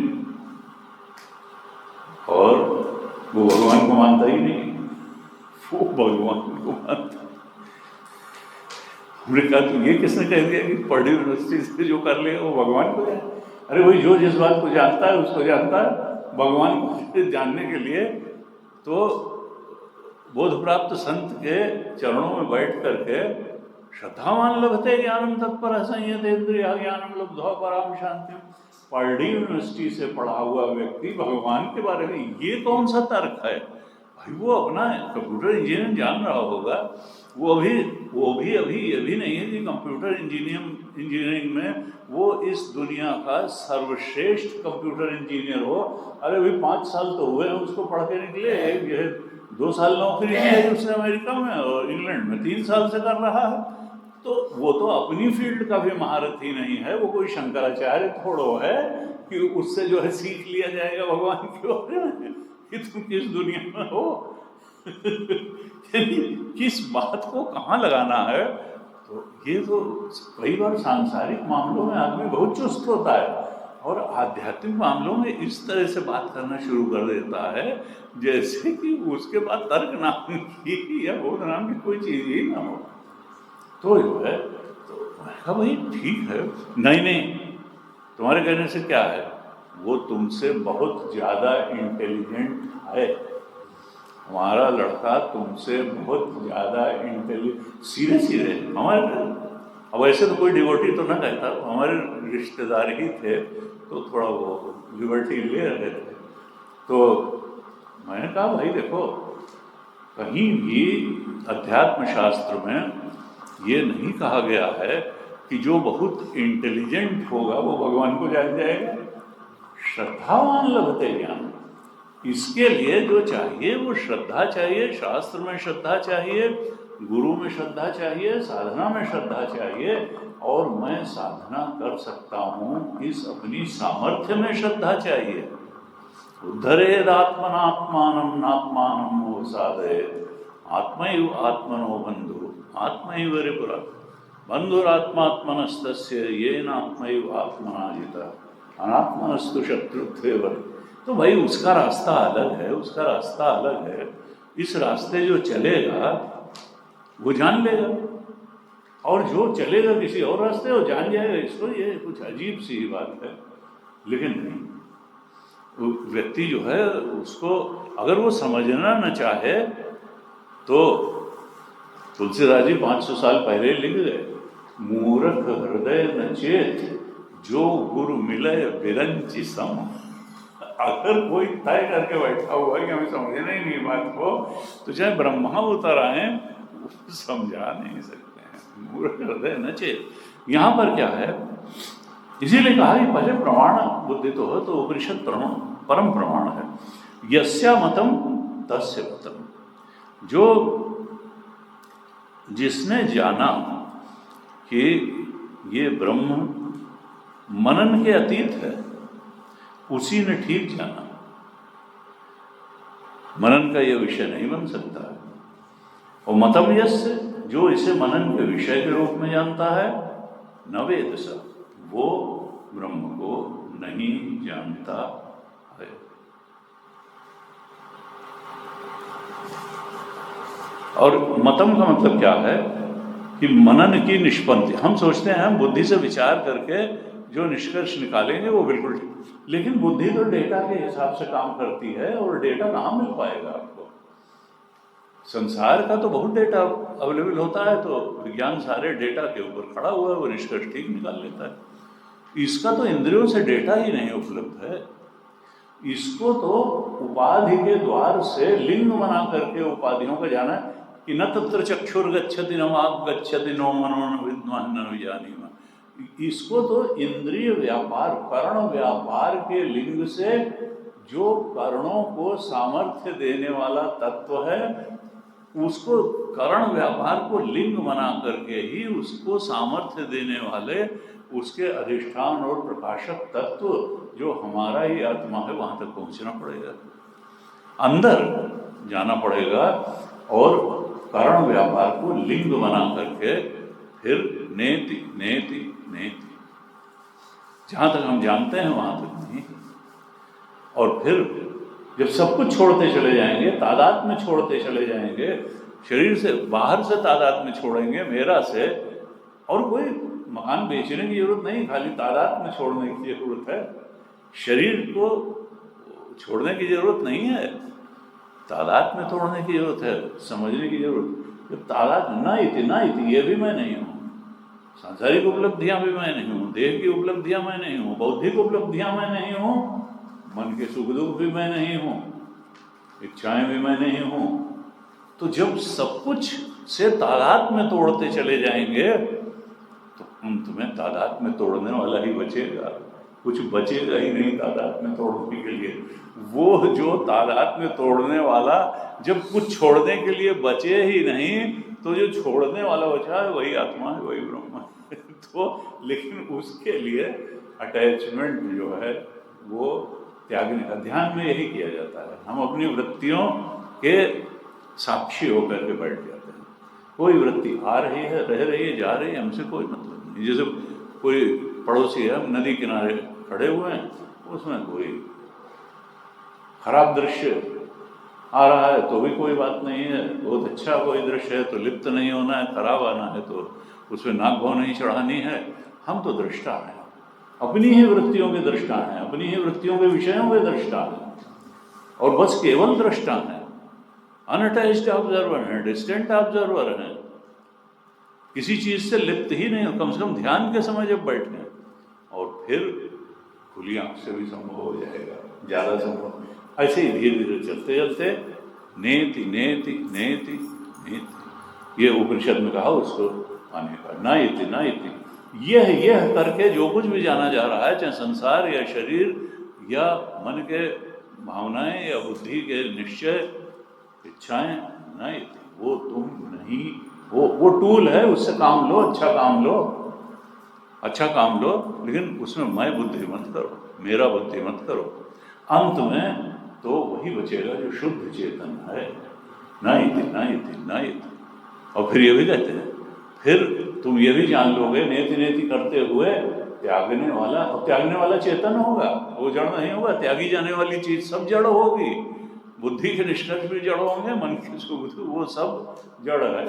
और वो भगवान को मानता ही नहीं, वो भगवान को मानता। हमने कहा तो ये किसने कह दिया कि पर्ड्यू यूनिवर्सिटी से जो कर लेगा वो भगवान को जाए? अरे वही जो जिस बात को जानता है उसको जानता है। भगवान को जानने के लिए तो बोध प्राप्त संत के चरणों में बैठ करके श्रद्धावान लभते ज्ञानम तत्पर संयत इंद्रिया ज्ञानम लब्ध्वा पराम शांति। पर्ड्यू यूनिवर्सिटी से पढ़ा हुआ व्यक्ति भगवान के बारे में ये कौन सा तर्क है भाई? वो अपना कंप्यूटर इंजीनियरिंग जान रहा होगा, वो भी अभी ये भी नहीं है कि कंप्यूटर इंजीनियरिंग में वो इस दुनिया का सर्वश्रेष्ठ कंप्यूटर इंजीनियर हो। अरे भाई 5 साल तो हुए हैं उसको पढ़ के निकले, ये 2 साल नौकरी की है उसने अमेरिका में, और इंग्लैंड में 3 साल से कर रहा है। तो वो तो अपनी फील्ड का भी महारत ही नहीं है, वो कोई शंकराचार्य थोड़ो है कि उससे जो है सीख लिया जाएगा भगवान के बारे में कि तुम किस दुनिया में हो किस बात को कहाँ लगाना है। तो ये तो कई बार सांसारिक मामलों में आदमी बहुत चुस्त होता है, और आध्यात्मिक मामलों में इस तरह से बात करना शुरू कर देता है जैसे कि उसके बाद तर्क नाम की या बोध नाम की कोई चीज़ ही ना हो। तो जो है तो कहा भाई ठीक है, नहीं तुम्हारे कहने से क्या है, वो तुमसे बहुत ज़्यादा इंटेलिजेंट है, हमारा लड़का तुमसे बहुत ज़्यादा सीधे हमारे, अब ऐसे तो कोई डिवोटी तो ना कहता, हमारे रिश्तेदार ही थे तो थोड़ा वो लिबर्टी ले रहे थे। तो मैंने कहा भाई देखो, कहीं भी अध्यात्म शास्त्र में ये नहीं कहा गया है कि जो बहुत इंटेलिजेंट होगा वो भगवान को जान जाएगा। श्रद्धावान लभते ज्ञान, इसके लिए जो चाहिए वो श्रद्धा चाहिए, शास्त्र में श्रद्धा चाहिए, गुरु में श्रद्धा चाहिए, साधना में श्रद्धा चाहिए। और मैं साधना कर सकता हूँ इस अपनी सामर्थ्य में श्रद्धा चाहिए। उद्धरेद आत्मनात्मानं नात्मानं मोहसादयेत्, आत्मैव आत्मनो बंधु आत्मैव रिपुरा बंधुरात्मात्मनस्तस्य येन आत्मैव आत्मना जिता अनात्मनस्तु शत्रुत्वेव। तो भाई उसका रास्ता अलग है, उसका रास्ता अलग है। इस रास्ते जो चलेगा वो जान लेगा, और जो चलेगा किसी और रास्ते वो जान जाएगा। इसको ये कुछ अजीब सी बात है, लेकिन नहीं, व्यक्ति जो है उसको अगर वो समझना न चाहे तो तुलसीदास जी 500 साल पहले लिख गए, मूर्ख हृदय न चेत जो गुरु मिले बिरंची सम। अगर कोई तय करके बैठा हुआ है कि हमें समझना ही नहीं बात को, तो चाहे ब्रह्मा उतर आए समझा नहीं सकते हैं। मूर्ख हृदय न चेत, यहाँ पर क्या है, इसीलिए कहा कि पहले प्रमाण बुद्धि तो हो, तो उपनिषद परम प्रमाण है। यस्या मतम तस्य मतम, जो जिसने जाना कि ये ब्रह्म मनन के अतीत है, उसी ने ठीक जाना। मनन का यह विषय नहीं बन सकता है। और मतम यस्य, जो इसे मनन के विषय के रूप में जानता है, न वेद स, वो ब्रह्म को नहीं जानता है। और मतम का मतलब क्या है कि मनन की निष्पत्ति। हम सोचते हैं हम बुद्धि से विचार करके जो निष्कर्ष निकालेंगे वो बिल्कुल ठीक, लेकिन बुद्धि तो डेटा के हिसाब से काम करती है, और डेटा कहाँ मिल पाएगा आपको? संसार का तो बहुत डेटा अवेलेबल होता है, तो विज्ञान सारे डेटा के ऊपर खड़ा हुआ है, वो निष्कर्ष ठीक निकाल लेता है। इसका तो इंद्रियों से डेटा ही नहीं उपलब्ध है। इसको तो उपाधि के द्वार से लिंग बना करके उपाधियों का जाना है कि न तत्र चक्षुर्गच्छति न वाक् गच्छति नो मनो न विद्वान् न विजानीमः। इसको तो इंद्रिय व्यापार, कर्ण व्यापार के लिंग से, जो कर्णों को सामर्थ्य देने वाला तत्व है, उसको कर्ण व्यापार को लिंग बना करके ही उसको सामर्थ्य देने वाले उसके अधिष्ठान और प्रकाशक तत्व जो हमारा ही आत्मा है, वहां तक पहुंचना पड़ेगा, अंदर जाना पड़ेगा, और कर्ण व्यापार को लिंग बना करके फिर नेति नेति नेति, जहां तक हम जानते हैं वहां तक नहीं। और फिर जब सब कुछ छोड़ते चले जाएंगे, तादाद में छोड़ते चले जाएंगे, शरीर से बाहर से तादाद में छोड़ेंगे, मेरा से, और कोई मकान बेचने की जरूरत नहीं, खाली तादाद में छोड़ने की जरूरत है। शरीर को छोड़ने की जरूरत नहीं है, तादाद में तोड़ने की जरूरत है, समझने की जरूरत। जब तादाद ना इति, ये भी मैं नहीं हूँ, सांसारिक उपलब्धियां भी मैं नहीं हूँ, देह की उपलब्धियां मैं नहीं हूँ, बौद्धिक उपलब्धियां मैं नहीं हूँ, मन के सुख दुख भी मैं नहीं हूँ, इच्छाएं भी मैं नहीं हूँ। तो जब सब कुछ से तादाद में तोड़ते चले जाएंगे तो तुम्हें तादाद में तोड़ने वाला ही बचेगा, कुछ बचेगा ही नहीं तादाद में तोड़ने के लिए। वो जो तादाद में तोड़ने वाला जब कुछ छोड़ने के लिए बचे ही नहीं, तो जो छोड़ने वाला बचा है वही आत्मा है, वही ब्रह्म है। तो लेकिन उसके लिए अटैचमेंट जो है वो त्यागने का, ध्यान में यही किया जाता है। हम अपनी वृत्तियों के साक्षी होकर के बैठ जाते हैं। कोई वृत्ति आ रही है, रह रही है, जा रही है, हमसे कोई मतलब नहीं। जैसे कोई पड़ोसी है, नदी किनारे खड़े हुए हैं, उसमें कोई खराब दृश्य आ रहा है तो भी कोई बात नहीं है, बहुत अच्छा कोई दृश्य है तो लिप्त नहीं होना है, खराब आना है तो उसमें नाक भौं नहीं चढ़ानी है। हम तो दृष्टा हैं, अपनी ही वृत्तियों के दृष्टा हैं, अपनी ही वृत्तियों के विषयों के दृष्टा हैं, और बस केवल दृष्टा हैं, अनअटैच्ड ऑब्जर्वर हैं, डिस्टेंट ऑब्जर्वर हैं, किसी चीज से लिप्त ही नहीं हो। कम से कम ध्यान के समय जब बैठे, और फिर खुली आंख से भी संभव हो जाएगा, ज्यादा संभव। ऐसे ही धीरे धीरे चलते चलते नेति नेति नेति नेति, ये उपनिषद में कहा उसको माने का, ना इति ना इति, यह करके जो कुछ भी जाना जा रहा है, चाहे संसार या शरीर या मन के भावनाएं या बुद्धि के निश्चय इच्छाएं, ना इति, वो तुम नहीं, वो टूल है, उससे काम लो, अच्छा काम लो, अच्छा काम लो, लेकिन उसमें मैं बुद्धि मत करो, मेरा बुद्धि मत करो। अंत में तो वही बचेगा जो शुद्ध चेतन है, ना इति ना इति ना इति। और फिर ये भी कहते हैं, फिर तुम ये भी जान लोगे नेति नेति करते हुए त्यागने वाला, और त्यागने वाला चेतन होगा, वो जड़ नहीं होगा। त्यागी जाने वाली चीज सब जड़ होगी, बुद्धि के निष्कर्ष भी जड़ होंगे, मन के सुख वो सब जड़ है।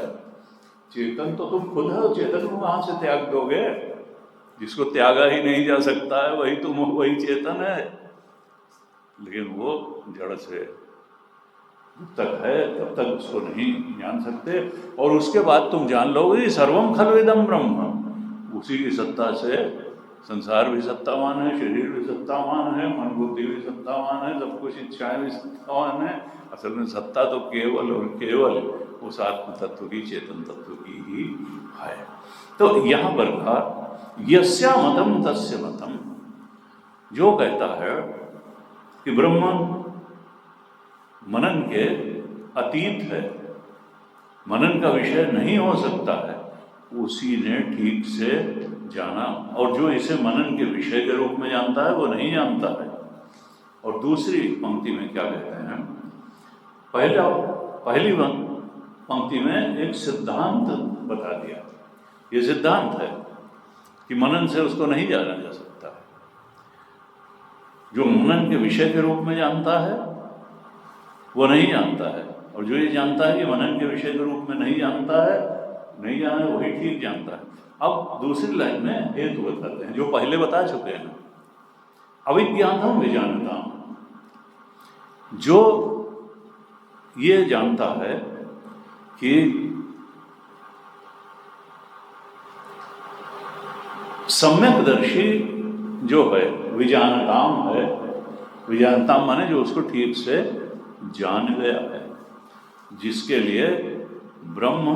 चेतन तो तुम खुद हो, चेतन को कहाँ से त्याग दोगे? जिसको त्यागा ही नहीं जा सकता है वही तुम, वही चेतन है। लेकिन वो जड़ से जब तक है तब तक उसको नहीं जान सकते, और उसके बाद तुम जान लोगे सर्वम खलु इदं ब्रह्म, उसी की सत्ता से संसार भी सत्तावान है, शरीर भी सत्तावान है, मन बुद्धि भी सत्तावान है, सब कुछ इच्छाएं भी सत्तावान है। असल में सत्ता तो केवल और केवल उस आत्म तत्व की, चेतन तत्व की ही है। तो यहाँ पर कहा यस्या मतम तस्य मतम, जो कहता है कि ब्रह्म मनन के अतीत है, मनन का विषय नहीं हो सकता है, उसी ने ठीक से जाना। और जो इसे मनन के विषय के रूप में जानता है वो नहीं जानता है। और दूसरी पंक्ति में क्या कहते हैं, पहली पंक्ति में एक सिद्धांत बता दिया। ये सिद्धांत है कि मनन से उसको नहीं जाना जा सकता है। जो मनन के विषय के रूप में जानता है वो नहीं जानता है, और जो ये जानता है कि मनन के विषय के रूप में नहीं जानता है, नहीं जाना वही ठीक जानता है। अब दूसरी लाइन में हेतु बताते हैं जो पहले बता चुके हैं। अविज्ञातम विजानताम, जो ये जानता है कि सम्यकदर्शी जो है, विजानताम है, विजानताम माने जो उसको ठीक से जान गया है, जिसके लिए ब्रह्म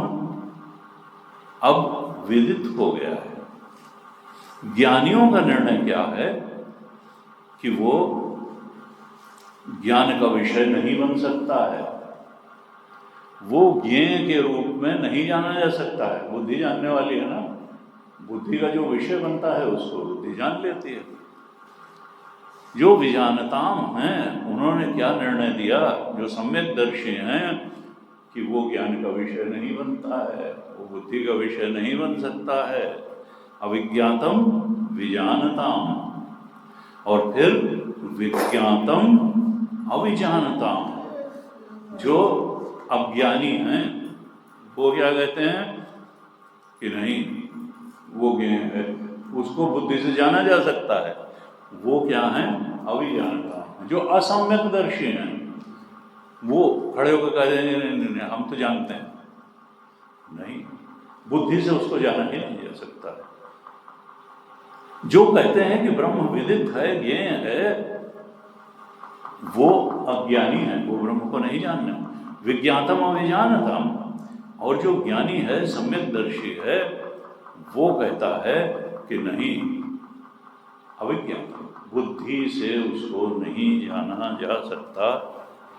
अब विदित हो गया है। ज्ञानियों का निर्णय क्या है कि वो ज्ञान का विषय नहीं बन सकता है, वो ज्ञेय के रूप में नहीं जाना जा सकता है। बुद्धि जानने वाली है ना, बुद्धि का जो विषय बनता है उसको बुद्धि जान लेती है। जो विजानताम हैं उन्होंने क्या निर्णय दिया, जो सम्यकदर्शी हैं, कि वो ज्ञान का विषय नहीं बनता है, वो बुद्धि का विषय नहीं बन सकता है। अविज्ञातम विजानताम, और फिर विज्ञातम अविजानताम, जो अज्ञानी हैं वो क्या कहते हैं कि नहीं वो ज्ञेय है, उसको बुद्धि से जाना जा सकता है। वो क्या है, अविजानताम। जो असम्यकदर्शी हैं वो खड़े होकर कह देंगे नहीं हम तो जानते हैं, नहीं, बुद्धि से उसको जाना ही नहीं जा सकता है। जो कहते हैं कि ब्रह्म विदित है, ज्ञेय है, वो अज्ञानी है, वो ब्रह्म को नहीं जानने। विज्ञातम अविजानतम, और जो ज्ञानी है, सम्यकदर्शी है, वो कहता है कि नहीं, अविज्ञातम, बुद्धि से उसको नहीं जाना जा सकता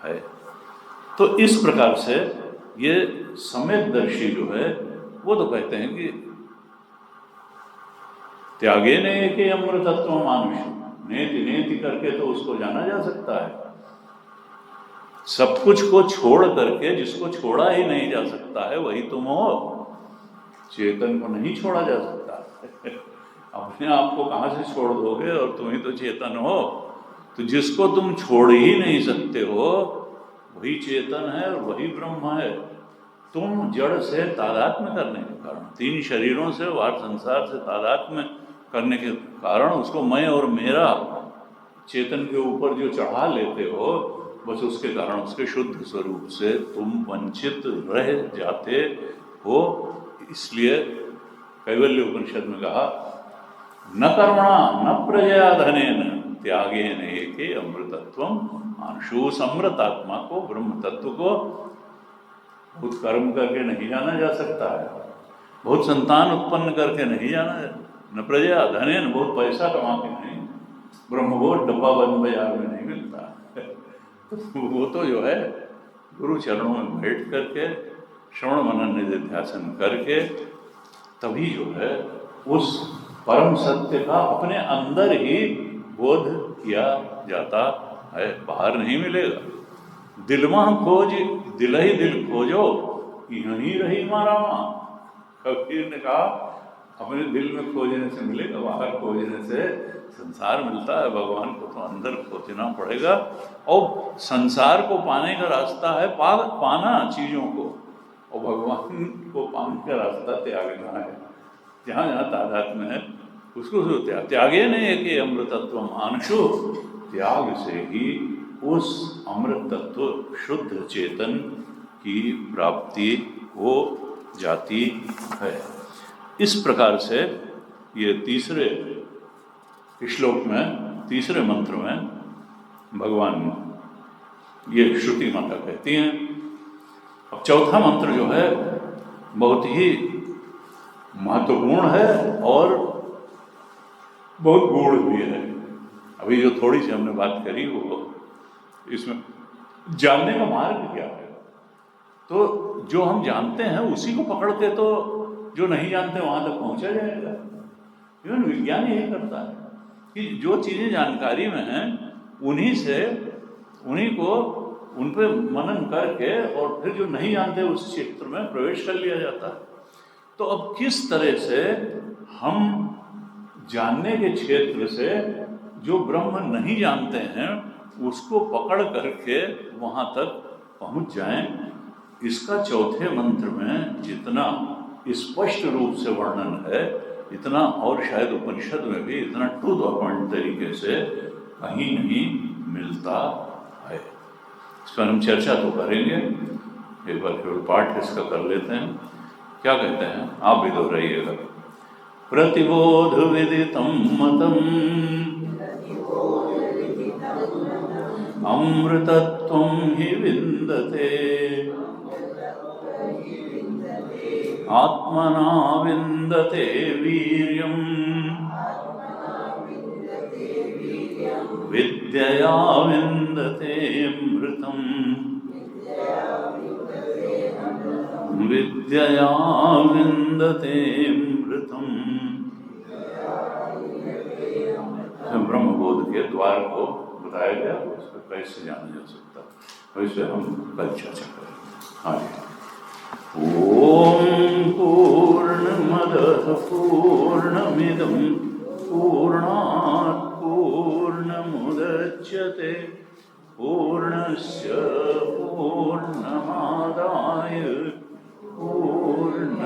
है। तो इस प्रकार से ये सम्यकदर्शी जो है वो तो कहते हैं कि त्यागे ने के अमृतत्व मानुष, नेति नेति करके तो उसको जाना जा सकता है। सब कुछ को छोड़ करके जिसको छोड़ा ही नहीं जा सकता है वही तुम हो। चेतन को नहीं छोड़ा जा सकता अपने आप को कहाँ से छोड़ दोगे, और तुम ही तो चेतन हो। तो जिसको तुम छोड़ ही नहीं सकते हो वही चेतन है और वही ब्रह्म है। तुम जड़ से तादात्म्य करने के कारण, तीन शरीरों से वार संसार से तादात्म्य करने के कारण उसको मैं और मेरा चेतन के ऊपर जो चढ़ा लेते हो, बस उसके कारण उसके शुद्ध स्वरूप से तुम वंचित रह जाते हो। इसलिए कैवल्य उपनिषद में कहा, न कर्मणा न प्रजया धनेन त्यागेन एके अमृतत्वम अंशु समृतात्मा को, ब्रह्म तत्व को बहुत कर्म करके नहीं जाना जा सकता है, बहुत संतान उत्पन्न करके नहीं जाना, न प्रजया धनेन, बहुत पैसा कमा के नहीं, ब्रह्मबोध डब्बा बंद बाजार में नहीं मिलता वो तो जो है गुरु चरणों में बैठ करके श्रवण मनन निधिध्यासन करके तभी जो है उस परम सत्य का अपने अंदर ही बोध किया जाता है, बाहर नहीं मिलेगा। दिल में खोज दिल ही दिल खोजो, यहीं रही मारा माँ। कबीर ने कहा अपने दिल में खोजने से मिलेगा, बाहर खोजने से संसार मिलता है। भगवान को तो अंदर खोजना पड़ेगा, और संसार को पाने का रास्ता है पाना चीज़ों को, और भगवान को पाने का रास्ता त्यागना है। जहाँ जहाँ तादात्म्य है उसको त्यागे नहीं कि अमृतत्व अंशु, त्याग से ही उस अमृत तत्व शुद्ध चेतन की प्राप्ति हो जाती है। इस प्रकार से ये तीसरे श्लोक में, तीसरे मंत्र में भगवान ये श्रुति माता कहती हैं। अब चौथा मंत्र जो है बहुत ही महत्वपूर्ण है और बहुत गूढ़ भी है। अभी जो थोड़ी सी हमने बात करी वो इसमें जानने का मार्ग क्या है, तो जो हम जानते हैं उसी को पकड़ के तो जो नहीं जानते वहां तक पहुंचा जाएगा। इवन विज्ञान यही करता है कि जो चीज़ें जानकारी में हैं उन्हीं को उन पे मनन करके और फिर जो नहीं जानते उस क्षेत्र में प्रवेश कर लिया जाता है। तो अब किस तरह से हम जानने के क्षेत्र से जो ब्रह्म नहीं जानते हैं उसको पकड़ करके वहाँ तक पहुँच जाएं, इसका चौथे मंत्र में जितना स्पष्ट रूप से वर्णन है, इतना और शायद उपनिषद में भी इतना टू द पॉइंट तरीके से कहीं नहीं मिलता है। इस पर हम चर्चा तो करेंगे, एक बार केवल पाठ इसका कर लेते हैं। क्या कहते हैं, आप भी दोहराइएगा। प्रतिबोध विदितं मतम् अमृतत्वं हि विन्दते आत्मना विन्दते वीर्यम् विद्यया विन्दते अमृतम् विद्यया विन्दते अमृतम्। ब्रह्मबोध के द्वार को बताया गया, उस पर कैसे जाना जा सकता है, वैसे हम कल चर्चा करेंगे। हाँ जी। ओम पूर्णमदः पूर्णमिदं पूर्णात् पूर्णमुदच्यते पूर्णस्य पूर्णमादाय पूर्णमेवावशिष्यते।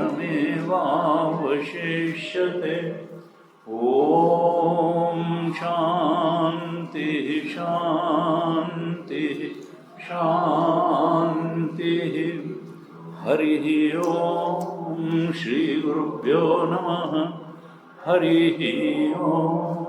ओम शांति शांति शांति। हरिः ओम श्री गुरुभ्यो नमः। हरिः ओम।